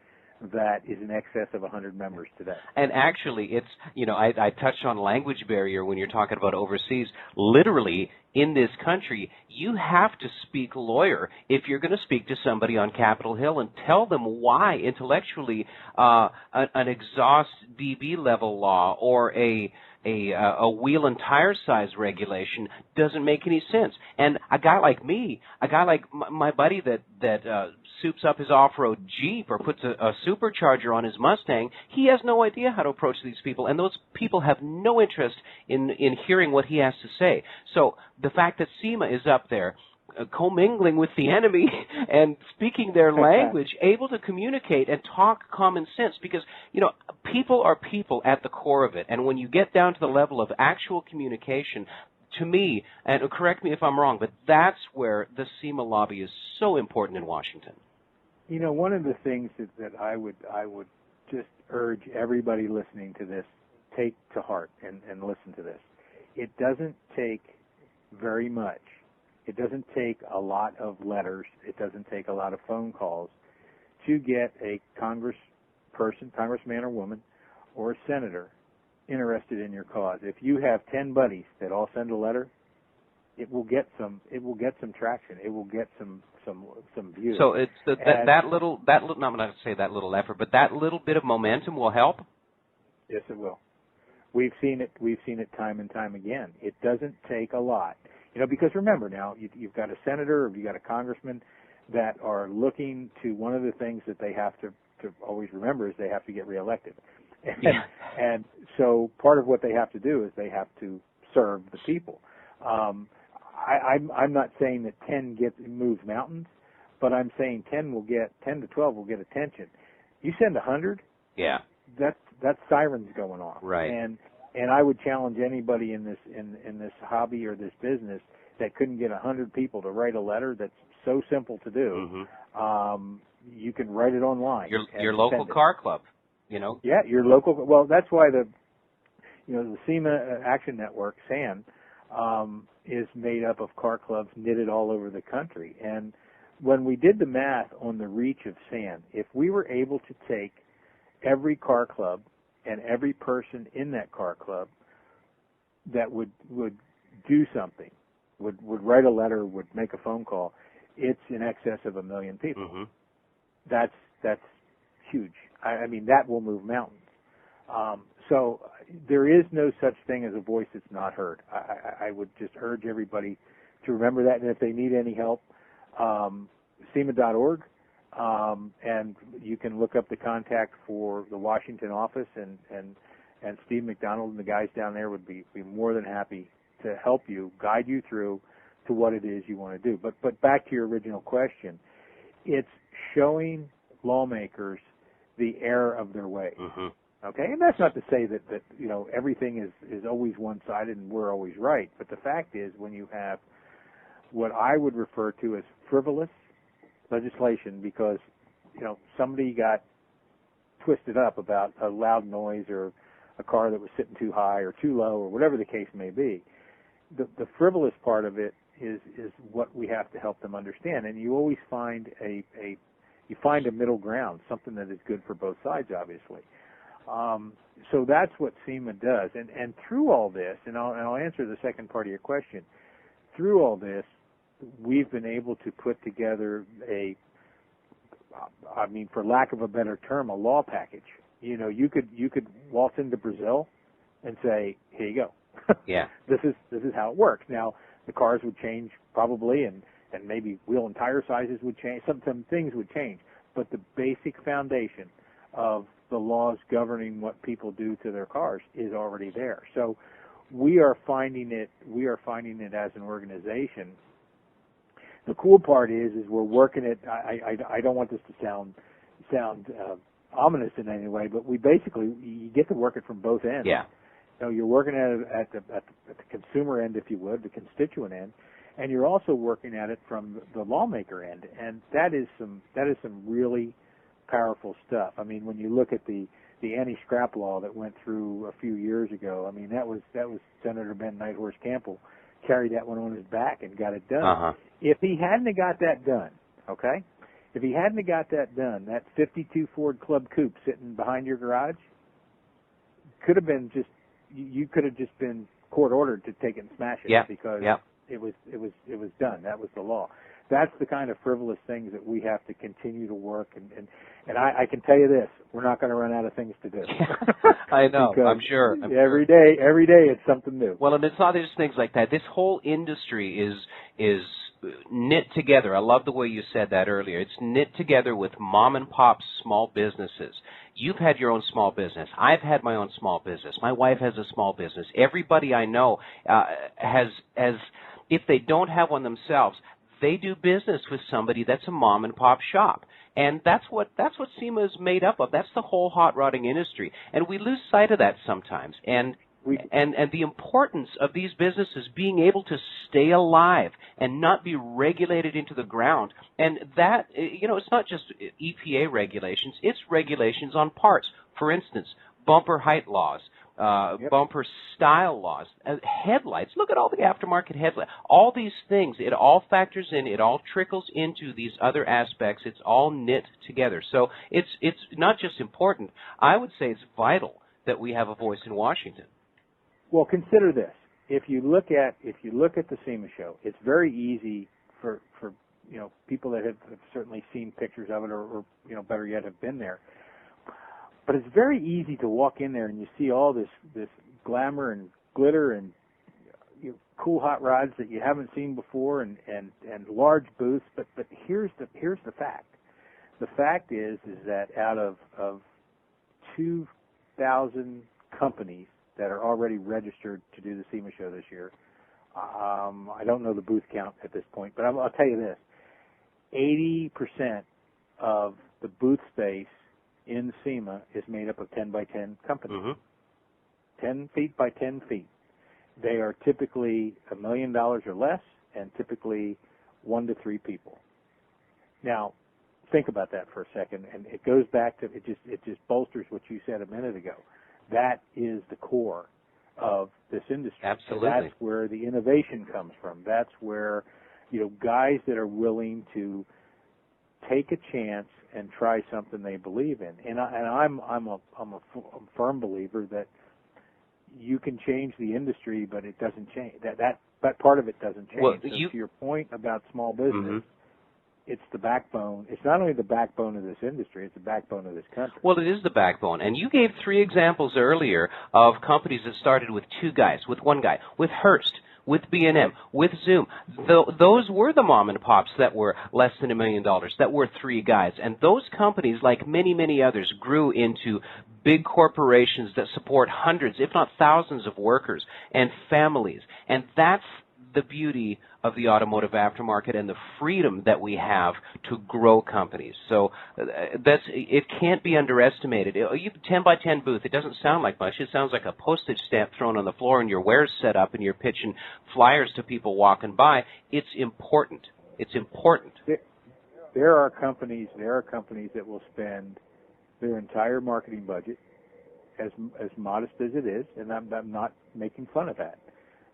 [SPEAKER 4] that is in excess of 100 members today.
[SPEAKER 5] And actually, it's, I touched on language barrier when you're talking about overseas. Literally, in this country, you have to speak lawyer if you're going to speak to somebody on Capitol Hill and tell them why intellectually an exhaust dB level law or a wheel and tire size regulation doesn't make any sense. And a guy like me, my buddy that soups up his off-road Jeep or puts a supercharger on his Mustang, he has no idea how to approach these people, and those people have no interest in hearing what he has to say. So the fact that SEMA is up there commingling with the enemy and speaking their language, able to communicate and talk common sense, because, people are people at the core of it. And when you get down to the level of actual communication, to me, and correct me if I'm wrong, but that's where the SEMA lobby is so important in Washington.
[SPEAKER 4] One of the things that I would just urge everybody listening to this, take to heart and listen to this. It doesn't take very much. It doesn't take a lot of letters. It doesn't take a lot of phone calls to get a congressman or woman, or a senator interested in your cause. If you have 10 buddies that all send a letter, it will get some traction. It will get some views.
[SPEAKER 5] So it's that little I'm not going to say that little effort, but that little bit of momentum will help.
[SPEAKER 4] Yes, it will. We've seen it time and time again. It doesn't take a lot. Because remember now, you've got a senator or you've got a congressman that are looking to, one of the things that they have to always remember is they have to get reelected. And so part of what they have to do is they have to serve the people. I'm not saying that 10 moves mountains, but I'm saying 10 to 12 will get attention. You send 100,
[SPEAKER 5] yeah,
[SPEAKER 4] that's sirens going off.
[SPEAKER 5] Right.
[SPEAKER 4] And I would challenge anybody in this hobby or this business that couldn't get 100 people to write a letter that's so simple to do.
[SPEAKER 5] Mm-hmm.
[SPEAKER 4] You can write it online.
[SPEAKER 5] Your local car club,
[SPEAKER 4] Yeah, your local. Well, that's why the SEMA Action Network, SAN, is made up of car clubs knitted all over the country. And when we did the math on the reach of SAN, if we were able to take every car club and every person in that car club that would do something, would write a letter, would make a phone call, it's in excess of 1 million people.
[SPEAKER 5] Mm-hmm.
[SPEAKER 4] That's huge. I mean, that will move mountains. So there is no such thing as a voice that's not heard. I would just urge everybody to remember that, and if they need any help, SEMA.org, and you can look up the contact for the Washington office, and Steve McDonald and the guys down there would be more than happy to help you, guide you through to what it is you want to do. But back to your original question, it's showing lawmakers the error of their ways.
[SPEAKER 5] Mm-hmm.
[SPEAKER 4] Okay, and that's not to say that everything is always one-sided and we're always right. But the fact is, when you have what I would refer to as frivolous legislation, because somebody got twisted up about a loud noise or a car that was sitting too high or too low or whatever the case may be, the frivolous part of it is what we have to help them understand. And you always find a middle ground, something that is good for both sides, obviously. So that's what SEMA does. And through all this, and I'll answer the second part of your question, through all this, we've been able to put together for lack of a better term, a law package. You could waltz into Brazil and say, here you go.
[SPEAKER 5] Yeah.
[SPEAKER 4] This is how it works. Now, the cars would change probably, and maybe wheel and tire sizes would change. Some things would change. But the basic foundation of the laws governing what people do to their cars is already there. So we are finding it as an organization. The cool part is we're working it. I don't want this to sound ominous in any way, but you get to work it from both ends.
[SPEAKER 5] Yeah.
[SPEAKER 4] You're working at the consumer end, if you would, the constituent end, and you're also working at it from the lawmaker end, and that is some really powerful stuff. I mean, when you look at the anti-scrap law that went through a few years ago, I mean, that was Senator Ben Nighthorse Campbell carried that one on his back and got it done.
[SPEAKER 5] Uh-huh.
[SPEAKER 4] If he hadn't have got that done, okay? If he hadn't have got that done, that 52 Ford Club Coupe sitting behind your garage could have been you could have just been court ordered to take it and smash it because it was done. That was the law. That's the kind of frivolous things that we have to continue to work, and I can tell you this, we're not going to run out of things to do.
[SPEAKER 5] I know, I'm sure.
[SPEAKER 4] Every day it's something new.
[SPEAKER 5] Well, and it's not just things like that. This whole industry is knit together. I love the way you said that earlier. It's knit together with mom and pop small businesses. You've had your own small business. I've had my own small business. My wife has a small business. Everybody I know has, if they don't have one themselves, they do business with somebody that's a mom and pop shop. And that's what SEMA is made up of. That's the whole hot rodding industry. And we lose sight of that sometimes. And the importance of these businesses being able to stay alive and not be regulated into the ground. And that, it's not just EPA regulations, it's regulations on parts. For instance, bumper height laws, bumper style laws, headlights. Look at all the aftermarket headlights. All these things, it all factors in, it all trickles into these other aspects. It's all knit together. So it's not just important. I would say it's vital that we have a voice in Washington.
[SPEAKER 4] Well, consider this. If you look at the SEMA show, it's very easy for people that have certainly seen pictures of it or better yet have been there. But it's very easy to walk in there and you see all this glamour and glitter and cool hot rods that you haven't seen before and large booths. But here's the fact. The fact is that out of 8,000 companies that are already registered to do the SEMA show this year. I don't know the booth count at this point, but I'll tell you this. 80% of the booth space in SEMA is made up of 10 by 10 companies. 10 feet by 10 feet. They are typically $1 million or less, and typically 1 to 3 people. Now, think about that for a second, and it goes back to, it just bolsters what you said a minute ago. That is the core of this industry.
[SPEAKER 5] Absolutely.
[SPEAKER 4] So that's where the innovation comes from. That's where, guys that are willing to take a chance and try something they believe in. And I'm a firm believer that you can change the industry, but it doesn't change. That part of it doesn't change.
[SPEAKER 5] Well,
[SPEAKER 4] so to your point about small business, it's the backbone. It's not only the backbone of this industry, it's the backbone of this country.
[SPEAKER 5] Well, it is the backbone. And you gave 3 examples earlier of companies that started with 2 guys, with 1 guy, with Hearst, with B&M, with Zoom. Those were the mom and pops that were less than $1 million, that were 3 guys. And those companies, like many, many others, grew into big corporations that support hundreds, if not thousands of workers and families. And that's the beauty of the automotive aftermarket and the freedom that we have to grow companies. So it can't be underestimated. 10 by 10 booth, it doesn't sound like much. It sounds like a postage stamp thrown on the floor and your wares set up and you're pitching flyers to people walking by. It's important. It's important.
[SPEAKER 4] There are companies that will spend their entire marketing budget, as modest as it is, and I'm not making fun of that.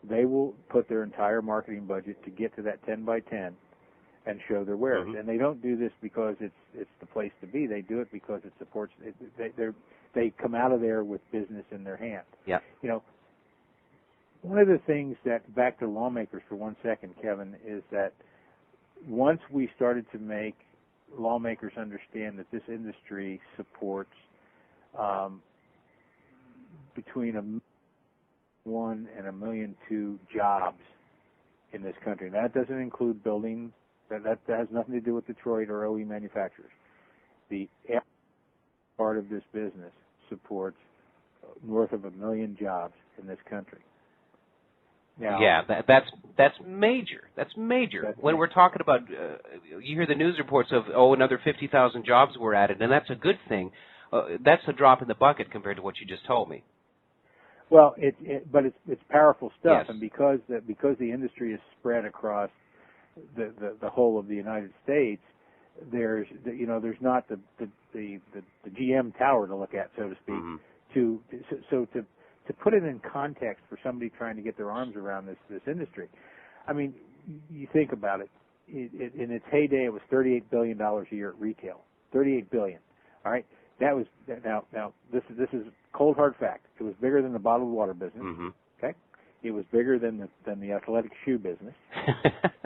[SPEAKER 4] They will put their entire marketing budget to get to that 10 by 10 and show their wares. And they don't do this because it's the place to be. They do it because it supports. They come out of there with business in their hand.
[SPEAKER 5] Yeah.
[SPEAKER 4] One of the things that, back to lawmakers for 1 second, Kevin, is that once we started to make lawmakers understand that this industry supports between 1 and 1.2 million jobs in this country. Now, that doesn't include building. That has nothing to do with Detroit or OE manufacturers. The part of this business supports north of 1 million jobs in this country. Now,
[SPEAKER 5] yeah, that's major. That's major. When we're talking about, you hear the news reports of, another 50,000 jobs were added, and that's a good thing. That's a drop in the bucket compared to what you just told me.
[SPEAKER 4] Well, but it's powerful stuff,
[SPEAKER 5] Yes.
[SPEAKER 4] and because the industry is spread across the whole of the United States, there's not the GM tower to look at, so to speak. To put it in context for somebody trying to get their arms around this industry, I mean, you think about it. In its heyday, it was $38 billion a year at retail. $38 billion. All right. That was now. This is cold hard fact. It was bigger than the bottled water business. Okay. It was bigger than the athletic shoe business.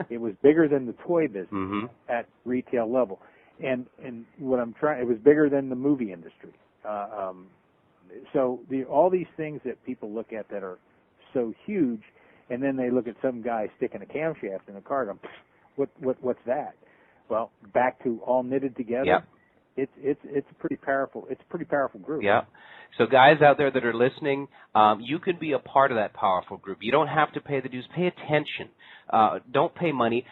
[SPEAKER 4] It was bigger than the toy business at retail level. And what I'm trying, it was bigger than the movie industry. So all these things that people look at that are so huge, and then they look at some guy sticking a camshaft in a car, and go, what's that? Well, back to all knitted together.
[SPEAKER 5] Yep.
[SPEAKER 4] It's a pretty powerful group.
[SPEAKER 5] Yeah. So guys out there that are listening, you can be a part of that powerful group. You don't have to pay the dues. Pay attention. Don't pay money.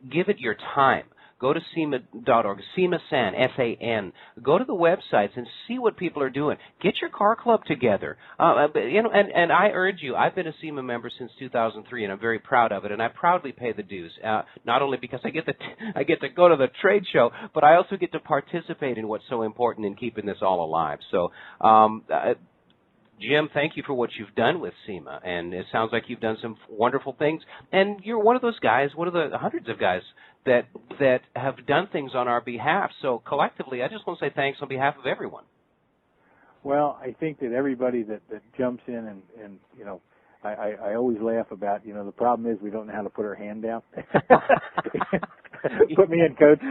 [SPEAKER 5] Give it your time. Go to SEMA.org, SEMA SAN, S-A-N. Go to the websites and see what people are doing. Get your car club together. And I urge you, I've been a SEMA member since 2003, and I'm very proud of it, and I proudly pay the dues, not only because I get to go to the trade show, but I also get to participate in what's so important in keeping this all alive. So, Jim, thank you for what you've done with SEMA, and it sounds like you've done some wonderful things. And you're one of those guys, one of the hundreds of guys that have done things on our behalf. So collectively, I just want to say thanks on behalf of everyone.
[SPEAKER 4] Well, I think that everybody that jumps in and I always laugh about, the problem is we don't know how to put our hand down. Put me in, Coach.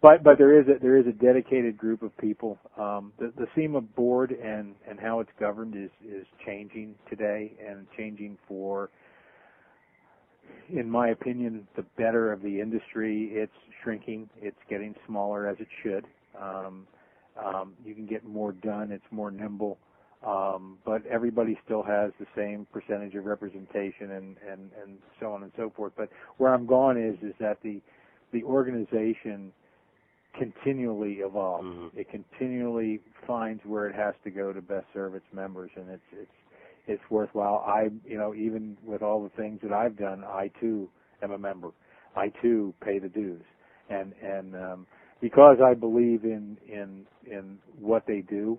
[SPEAKER 4] But there is a dedicated group of people. The SEMA Board and how it's governed is changing today, and changing for, in my opinion, the better of the industry. It's shrinking. It's getting smaller, as it should. You can get more done. It's more nimble. But everybody still has the same percentage of representation and so on and so forth. But where I'm going is that the organization continually evolves.
[SPEAKER 5] Mm-hmm.
[SPEAKER 4] It continually finds where it has to go to best serve its members, and it's worthwhile. Even with all the things that I've done, I too am a member. I too pay the dues, and because I believe in what they do,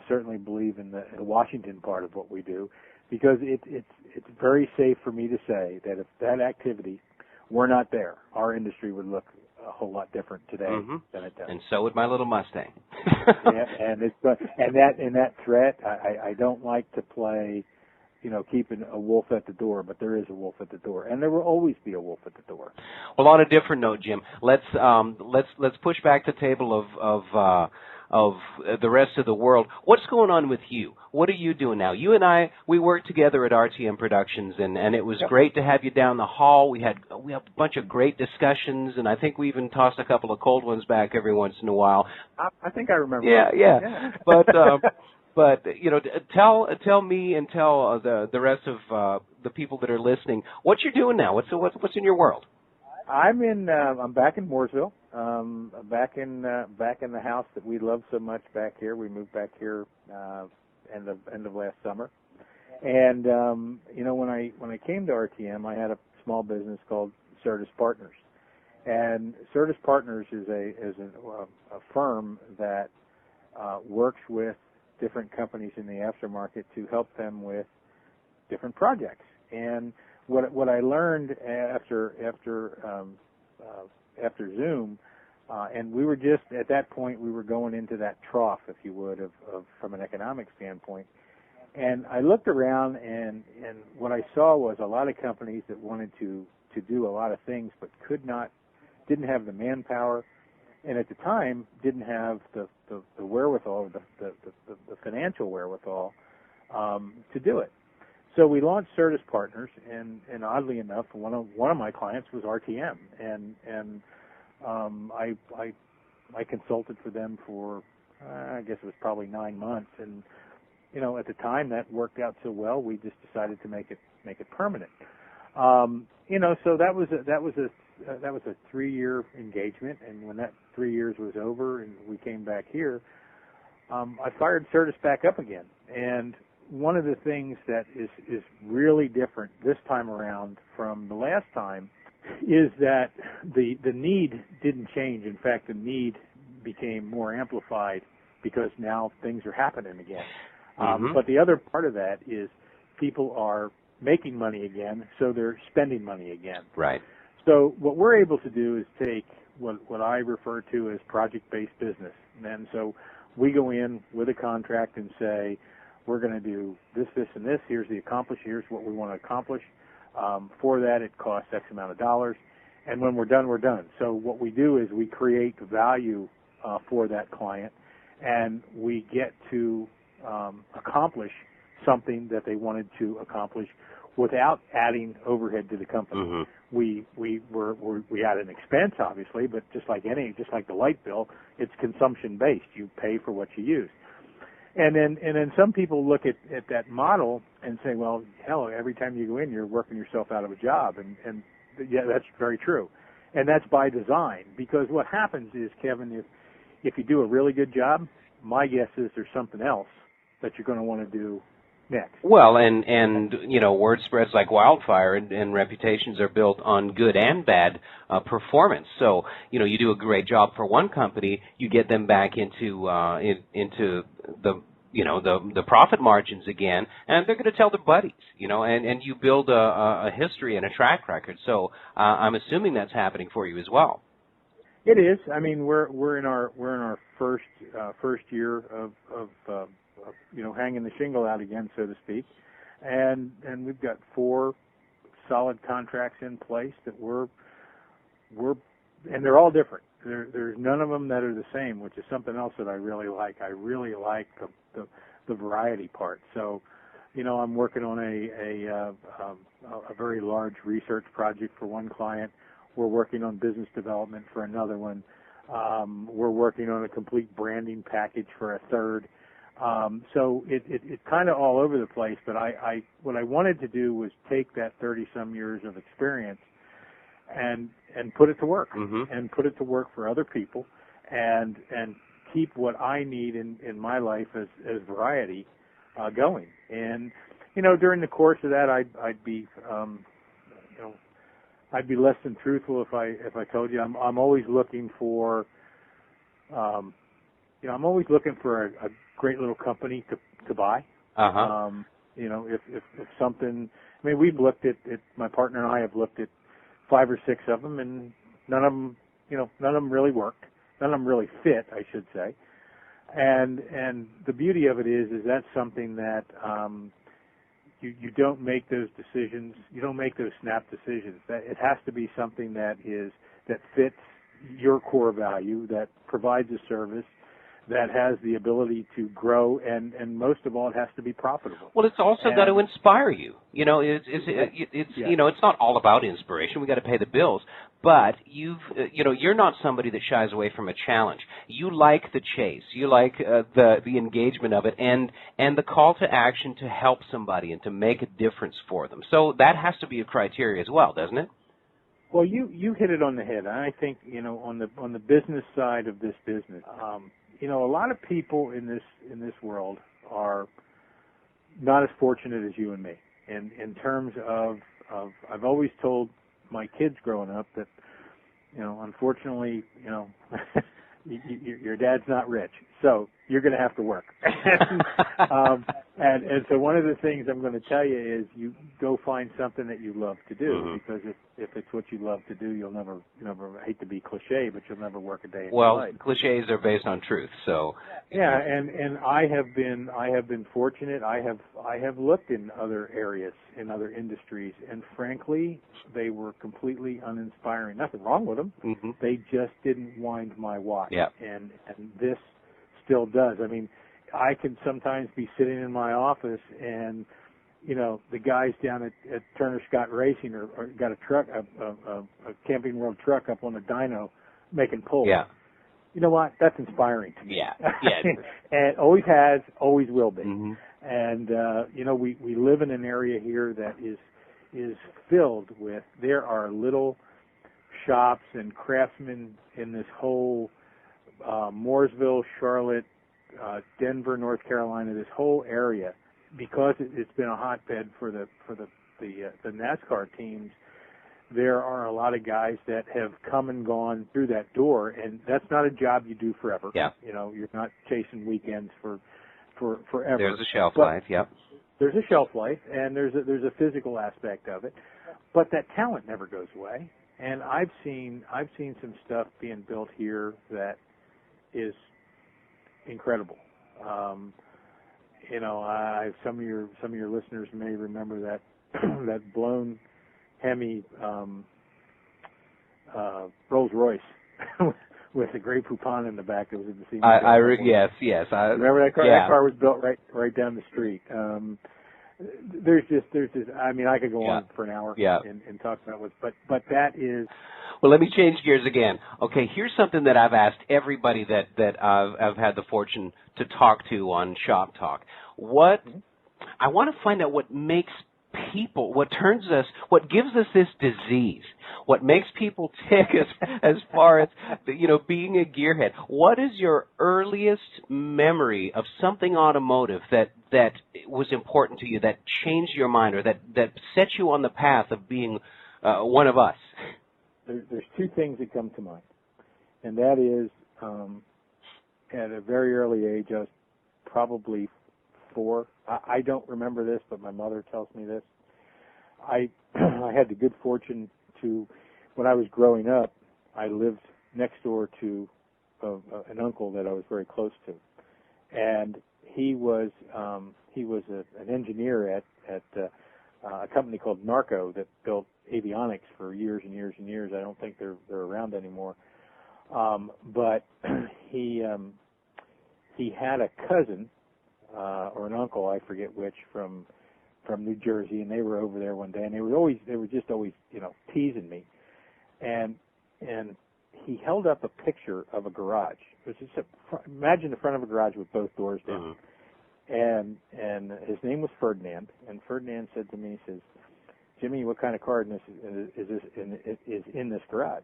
[SPEAKER 4] certainly believe in the Washington part of what we do, because it's very safe for me to say that if that activity were not there, our industry would look a whole lot different today than it does.
[SPEAKER 5] And so would my little Mustang.
[SPEAKER 4] Yeah, and that threat, I don't like to play, keeping a wolf at the door, but there is a wolf at the door, and there will always be a wolf at the door.
[SPEAKER 5] Well, on a different note, Jim, let's push back the table of the rest of the world. What's going on with you? What are you doing now? You and I, we worked together at RTM Productions, and it was great to have you down the hall. We had a bunch of great discussions, and I think we even tossed a couple of cold ones back every once in a while.
[SPEAKER 4] I think I remember.
[SPEAKER 5] Yeah. But tell me and tell the rest of the people that are listening what you're doing now. What's in your world?
[SPEAKER 4] I'm back in Mooresville. Back in the house that we love so much back here. We moved back here end of last summer. And when I came to RTM, I had a small business called Certus Partners. And Certus Partners is a firm that works with different companies in the aftermarket to help them with different projects. And what I learned after Zoom, and we were just at that point we were going into that trough, if you would, of from an economic standpoint. And I looked around, and what I saw was a lot of companies that wanted to do a lot of things, but didn't have the manpower, and at the time didn't have the wherewithal, the financial wherewithal to do it. So we launched Certus Partners, and oddly enough, one of my clients was RTM, and I consulted for them for I guess it was probably 9 months, and at the time that worked out so well, we just decided to make it permanent. So that was a 3-year engagement, and when that 3 years was over and we came back here, I fired Certus back up again. And one of the things that is really different this time around from the last time is that the need didn't change. In fact, the need became more amplified because now things are happening again. But the other part of that is people are making money again, so they're spending money again.
[SPEAKER 5] Right.
[SPEAKER 4] So what we're able to do is take what I refer to as project-based business. And so we go in with a contract and say, we're going to do this, this, and this. Here's here's what we want to accomplish. For that, it costs X amount of dollars. And when we're done, we're done. So what we do is we create value for that client, and we get to accomplish something that they wanted to accomplish without adding overhead to the company.
[SPEAKER 5] Mm-hmm.
[SPEAKER 4] We had an expense, obviously, but just like the light bill, it's consumption based. You pay for what you use. And then some people look at that model and say, well, hell, every time you go in, you're working yourself out of a job. And yeah, that's very true. And that's by design, because what happens is, Kevin, if you do a really good job, my guess is there's something else that you're going to want to do next.
[SPEAKER 5] Well, and word spreads like wildfire, and reputations are built on good and bad performance. So, you do a great job for one company, you get them back into the profit margins again, and they're going to tell their buddies, and you build a history and a track record. So, I'm assuming that's happening for you as well.
[SPEAKER 4] It is. I mean, we're in our first year of hanging the shingle out again, so to speak, and we've got 4 solid contracts in place that and they're all different. There's none of them that are the same, which is something else that I really like. I really like the variety part. So, I'm working on a very large research project for one client. We're working on business development for another one. We're working on a complete branding package for a third. So it's kind of all over the place, but what I wanted to do was take that 30-some years of experience and put it to work, and put it to work for other people, and keep what I need in my life as variety going. And during the course of that, I'd be I'd be less than truthful if I told you I'm always looking for I'm always looking for a great little company to buy. If something, I mean, we've looked at my partner and I have looked at 5 or 6 of them, and none of them really worked. None of them really fit, I should say. And the beauty of it is that's something that you don't make those decisions. You don't make those snap decisions. That it has to be something that fits your core value, that provides a service, that has the ability to grow, and most of all, it has to be profitable.
[SPEAKER 5] Well, it's also got to inspire you. It's not all about inspiration. We got to pay the bills, but you're not somebody that shies away from a challenge. You like the chase. You like the engagement of it, and the call to action to help somebody and to make a difference for them. So that has to be a criteria as well, doesn't it?
[SPEAKER 4] Well, you hit it on the head. I think on the business side of this business. A lot of people in this world are not as fortunate as you and me. In terms of I've always told my kids growing up that, unfortunately, your dad's not rich, so you're going to have to work. And so one of the things I'm going to tell you is you go find something that you love to do, because if it's what you love to do, you'll never, I hate to be cliche, but you'll never work a day in your life.
[SPEAKER 5] Well, cliches are based on truth, so.
[SPEAKER 4] Yeah, and I have been fortunate. I have looked in other areas, in other industries, and frankly, they were completely uninspiring. Nothing wrong with them. They just didn't wind my watch.
[SPEAKER 5] Yeah.
[SPEAKER 4] And this still does. I mean, I can sometimes be sitting in my office and, the guys down at Turner Scott Racing or got a truck, a Camping World truck up on a dyno making pulls.
[SPEAKER 5] Yeah.
[SPEAKER 4] You know what? That's inspiring to me.
[SPEAKER 5] Yeah.
[SPEAKER 4] And always has, always will be. And, we live in an area here that is filled with, there are little shops and craftsmen in this whole Mooresville, Charlotte, Denver, North Carolina, this whole area, because it's been a hotbed for the NASCAR teams. There are a lot of guys that have come and gone through that door, and that's not a job you do forever.
[SPEAKER 5] Yeah.
[SPEAKER 4] You're not chasing weekends for forever.
[SPEAKER 5] There's a shelf life. Yep.
[SPEAKER 4] There's a shelf life, and there's a physical aspect of it, but that talent never goes away. And I've seen some stuff being built here that is incredible. Some of your listeners may remember that that blown Hemi Rolls Royce with the gray Poupon in the back that was in the SEMA.
[SPEAKER 5] Yes.
[SPEAKER 4] Remember that car?
[SPEAKER 5] Yeah.
[SPEAKER 4] That car was built right down the street. There's just. I mean, I could go on for an hour and talk about it, but that is.
[SPEAKER 5] Well, let me change gears again. Okay, here's something that I've asked everybody that I've had the fortune to talk to on Shop Talk. I want to find out what makes people, what gives us this disease, what makes people tick as far as, being a gearhead. What is your earliest memory of something automotive that was important to you, that changed your mind, or that set you on the path of being one of us?
[SPEAKER 4] There's 2 things that come to mind, and that is at a very early age, I was probably 4. I don't remember this, but my mother tells me this. I had the good fortune to, when I was growing up, I lived next door to an uncle that I was very close to, and he was an engineer at a company called Narco that built avionics for years and years and years. I don't think they're around anymore. But he had a cousin or an uncle, I forget which, from New Jersey, and they were over there one day, and they were just always teasing me, and he held up a picture of a garage. It was just imagine the front of a garage with both doors down. And his name was Ferdinand, and Ferdinand said to me, he says, "Jimmy, what kind of car is in this garage?"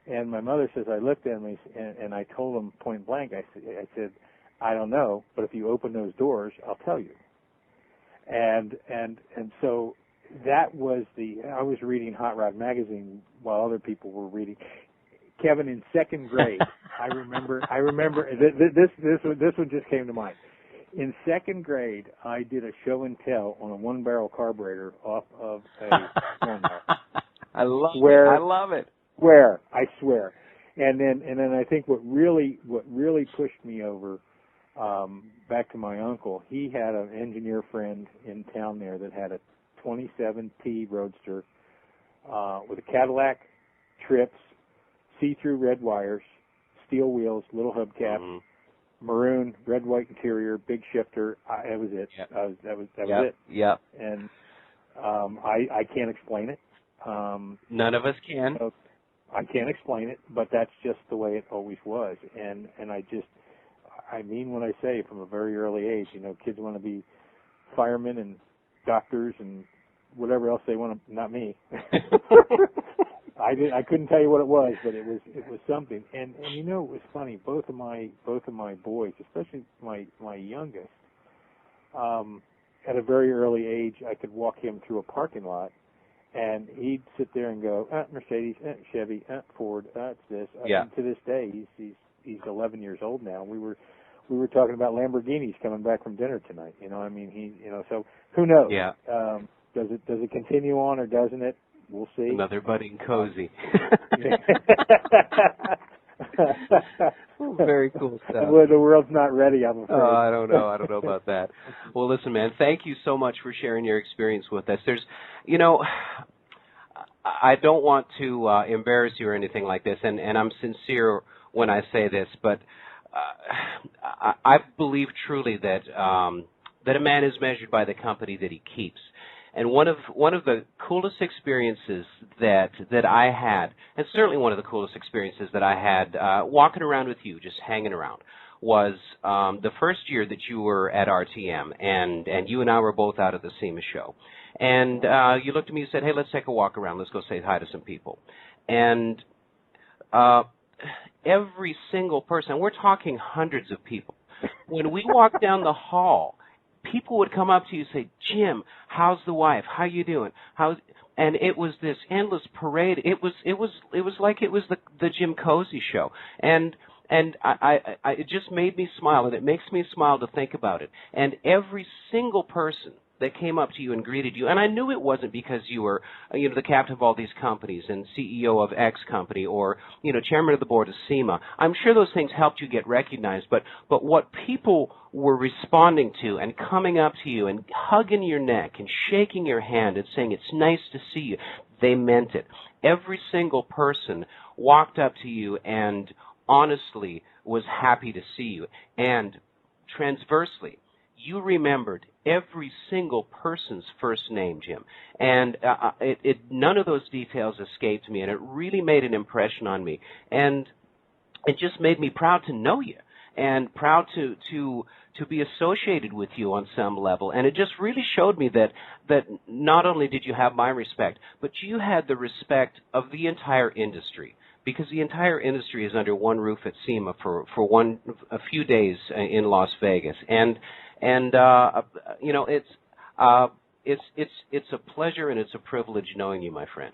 [SPEAKER 4] And my mother says, I looked at him and I told him point blank, I said, "I don't know, but if you open those doors, I'll tell you." And so that was I was reading Hot Rod magazine while other people were reading. Kevin, in second grade, I remember this one just came to mind. In second grade, I did a show and tell on a one-barrel carburetor off of a lawnmower.
[SPEAKER 5] I love it.
[SPEAKER 4] I swear. And then I think what really pushed me over, back to my uncle, he had an engineer friend in town there that had a 27T Roadster with a Cadillac, trips, see-through red wires, steel wheels, little hubcaps, maroon, red, white interior, big shifter. That was it.
[SPEAKER 5] Yep.
[SPEAKER 4] That was it.
[SPEAKER 5] Yep.
[SPEAKER 4] And I can't explain it.
[SPEAKER 5] None of us can.
[SPEAKER 4] I can't explain it, but that's just the way it always was. And I mean when I say from a very early age, kids want to be firemen and doctors and whatever else they want to, not me. I couldn't tell you what it was, but it was something. And it was funny. Both of my boys, especially my youngest, at a very early age, I could walk him through a parking lot, and he'd sit there and go, Mercedes, Chevy, Ford, it's this. And to this day, he's 11 years old now. We were talking about Lamborghinis coming back from dinner tonight. So who knows? Yeah. Does it continue on or doesn't it? We'll see.
[SPEAKER 5] Another budding Cozzie. Very cool stuff.
[SPEAKER 4] Well, the world's not ready, I'm afraid.
[SPEAKER 5] Oh, I don't know about that. Well, listen, man, thank you so much for sharing your experience with us. There's, I don't want to embarrass you or anything like this, and I'm sincere when I say this, but I believe truly that that a man is measured by the company that he keeps. And one of the coolest experiences that I had, and certainly one of the coolest experiences that I had walking around with you, just hanging around, was the first year that you were at RTM, and you and I were both out at the SEMA show. And you looked at me and said, "Hey, let's take a walk around. Let's go say hi to some people." And every single person, we're talking hundreds of people, when we walked down the hall, people would come up to you and say, "Jim, how's the wife? How you doing? And it was this endless parade. It was like it was the Jim Cozzie show. And it just made me smile, and it makes me smile to think about it. And every single person that came up to you and greeted you, and I knew it wasn't because you were, the captain of all these companies and CEO of X company, or, chairman of the board of SEMA. I'm sure those things helped you get recognized, but what people were responding to and coming up to you and hugging your neck and shaking your hand and saying, "It's nice to see you," they meant it. Every single person walked up to you and honestly was happy to see you. And transversely, you remembered every single person's first name, Jim. And none of those details escaped me, and it really made an impression on me. And it just made me proud to know you and proud to be associated with you on some level. And it just really showed me that not only did you have my respect, but you had the respect of the entire industry. Because the entire industry is under one roof at SEMA for a few days in Las Vegas. And it's a pleasure and it's a privilege knowing you, my friend.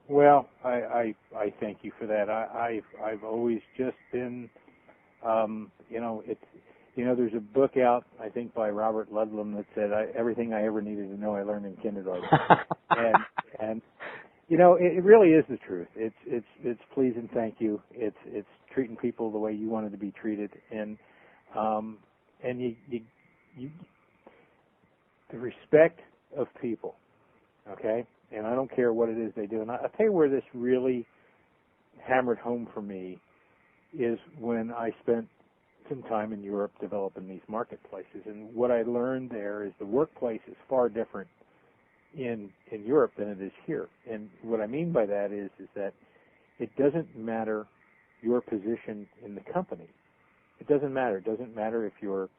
[SPEAKER 4] Well, I thank you for that. I've always just been, there's a book out, I think by Robert Ludlum, that said everything I ever needed to know I learned in kindergarten. and it really is the truth. It's please and thank you. It's treating people the way you wanted to be treated, and you the respect of people, okay? And I don't care what it is they do. And I'll tell you where this really hammered home for me is when I spent some time in Europe developing these marketplaces. And what I learned there is the workplace is far different in Europe than it is here. And what I mean by that is that it doesn't matter your position in the company. It doesn't matter. It doesn't matter if you're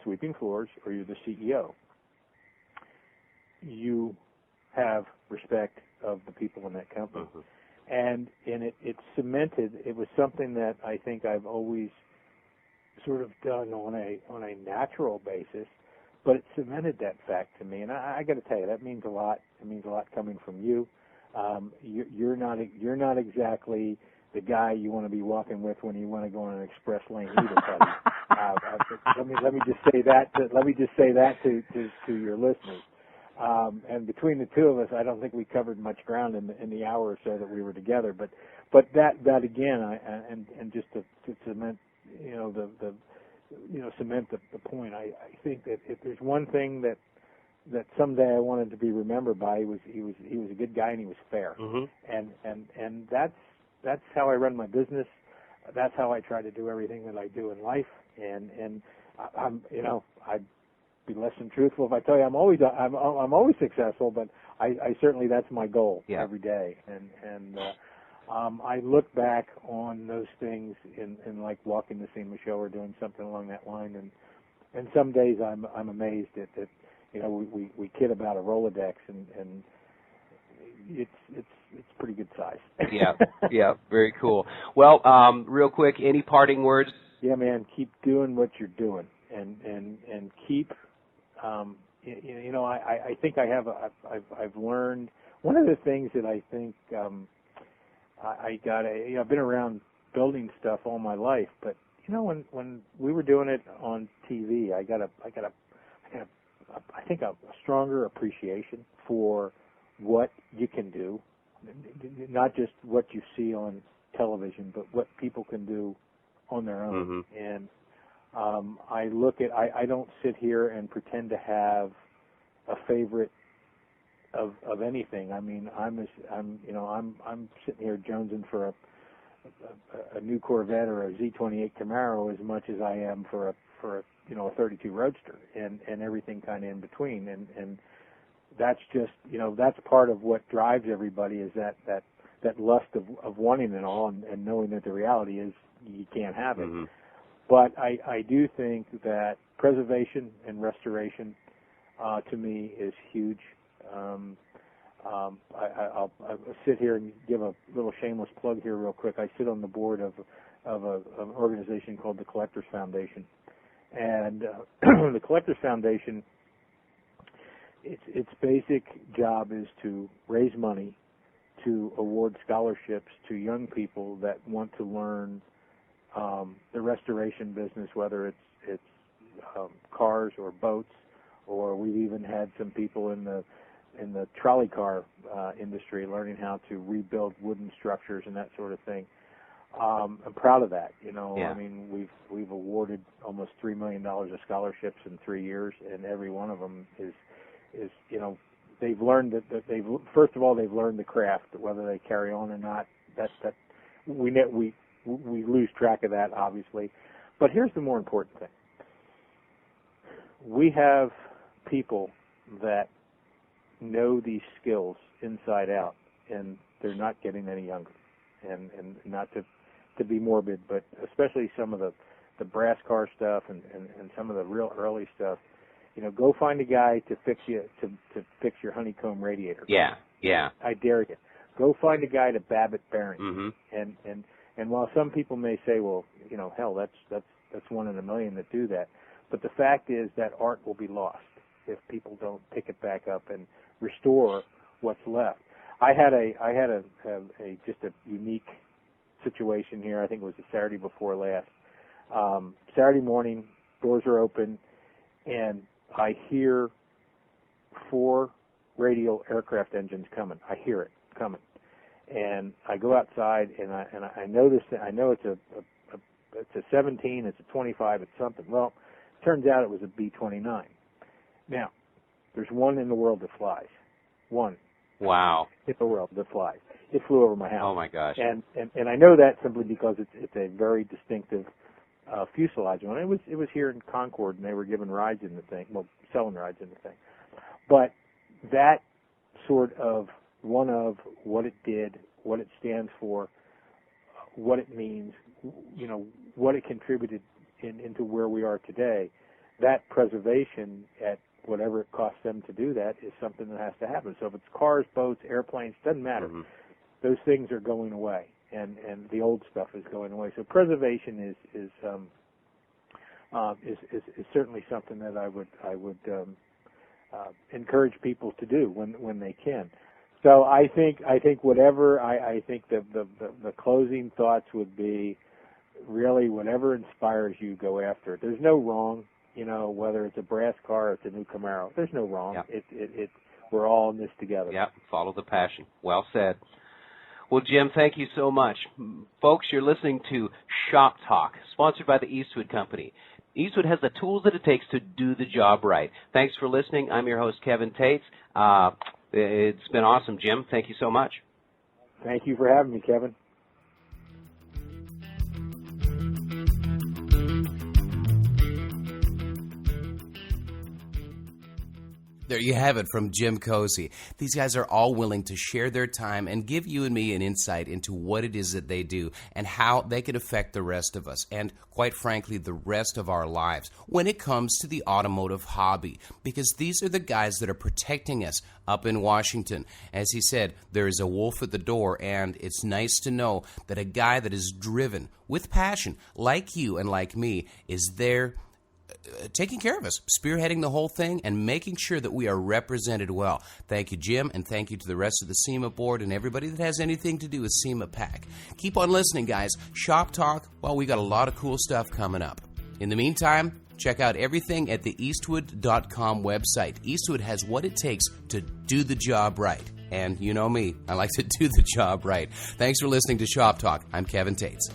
[SPEAKER 4] sweeping floors or you're the CEO. You have respect of the people in that company.
[SPEAKER 5] Mm-hmm.
[SPEAKER 4] And it's cemented. It was something that I think I've always sort of done on a natural basis, but it cemented that fact to me. And I got to tell you, that means a lot. It means a lot coming from you. You're not exactly the guy you want to be walking with when you want to go on an express lane either, buddy. Let me just say that to your listeners. And between the two of us, I don't think we covered much ground in the hour or so that we were together. But that again, and just to cement, cement the point. I think that if there's one thing that someday I wanted to be remembered by, he was a good guy and he was fair. Mm-hmm. And that's how I run my business. That's how I try to do everything that I do in life. And I'd be less than truthful if I tell you I'm always successful, but I certainly, that's my goal every day. And I look back on those things in like walking the SEMA show or doing something along that line, and some days I'm amazed at that. We kid about a Rolodex, and it's pretty good size.
[SPEAKER 5] Yeah, very cool. Well, real quick, any parting words?
[SPEAKER 4] Yeah, man, keep doing what you're doing, and keep. I think I've learned one of the things that I think I've been around building stuff all my life, but when we were doing it on TV, I think a stronger appreciation for what you can do, not just what you see on television, but what people can do on their own. Mm-hmm. And I don't sit here and pretend to have a favorite of anything. I mean, I'm sitting here jonesing for a new Corvette or a Z28 Camaro as much as I am for a 32 Roadster and everything kind of in between. And that's just, that's part of what drives everybody, is that lust of wanting it all and knowing that the reality is you can't have it. Mm-hmm. But I do think that preservation and restoration, to me, is huge. I'll sit here and give a little shameless plug here real quick. I sit on the board of an organization called the Collectors Foundation. And the Collectors Foundation, its basic job is to raise money to award scholarships to young people that want to learn the restoration business, whether it's cars or boats, or we've even had some people in the trolley car industry learning how to rebuild wooden structures and that sort of thing. I'm proud of that. I mean, we've awarded almost $3 million of scholarships in 3 years, and every one of them is they've learned that first of all they've learned the craft. Whether they carry on or not, that we lose track of that, obviously. But here's the more important thing: we have people that know these skills inside out, and they're not getting any younger. And not to be morbid, but especially some of the brass car stuff and some of the real early stuff. Go find a guy to fix fix your honeycomb radiator.
[SPEAKER 5] Yeah.
[SPEAKER 4] I dare you. Go find a guy to Babbitt bearings. Mm-hmm. And while some people may say, well, hell, that's one in a million that do that. But the fact is that art will be lost if people don't pick it back up and restore what's left. I had just a unique situation here. I think it was the Saturday before last. Saturday morning, doors are open, and I hear 4 radial aircraft engines coming. I hear it coming, and I go outside, and I know this. I know it's a 17, it's a 25, it's something. Well, it turns out it was a B-29. Now, there's one in the world that flies. One.
[SPEAKER 5] Wow.
[SPEAKER 4] In the world that flies. It flew over my house.
[SPEAKER 5] Oh my gosh.
[SPEAKER 4] And I know that simply because it's a very distinctive fuselage one. It was here in Concord, and they were giving rides in the thing, selling rides in the thing. But that sort of one of what it did, what it stands for, what it means, what it contributed into where we are today, that preservation at whatever it costs them to do that is something that has to happen. So if it's cars, boats, airplanes, doesn't matter. Mm-hmm. Those things are going away, and the old stuff is going away. So preservation is certainly something that I would encourage people to do when they can. So I think whatever I think the closing thoughts would be really whatever inspires you, go after it. There's no wrong, whether it's a brass car or it's a new Camaro. There's no wrong. Yep. We're all in this together.
[SPEAKER 5] Yep. Follow the passion. Well said. Well, Jim, thank you so much. Folks, you're listening to Shop Talk, sponsored by the Eastwood Company. Eastwood has the tools that it takes to do the job right. Thanks for listening. I'm your host, Kevin Tates. It's been awesome, Jim. Thank you so much.
[SPEAKER 4] Thank you for having me, Kevin.
[SPEAKER 2] There you have it from Jim Cozzie. These guys are all willing to share their time and give you and me an insight into what it is that they do and how they can affect the rest of us and, quite frankly, the rest of our lives when it comes to the automotive hobby, because these are the guys that are protecting us up in Washington. As he said, there is a wolf at the door, and it's nice to know that a guy that is driven with passion, like you and like me, is there taking care of us, spearheading the whole thing, and making sure that we are represented well. Thank you, Jim, and thank you to the rest of the SEMA board and everybody that has anything to do with SEMA PAC. Keep on listening, guys. Shop Talk, well, we got a lot of cool stuff coming up. In the meantime, check out everything at the Eastwood.com website. Eastwood has what it takes to do the job right. And you know me, I like to do the job right. Thanks for listening to Shop Talk. I'm Kevin Tates.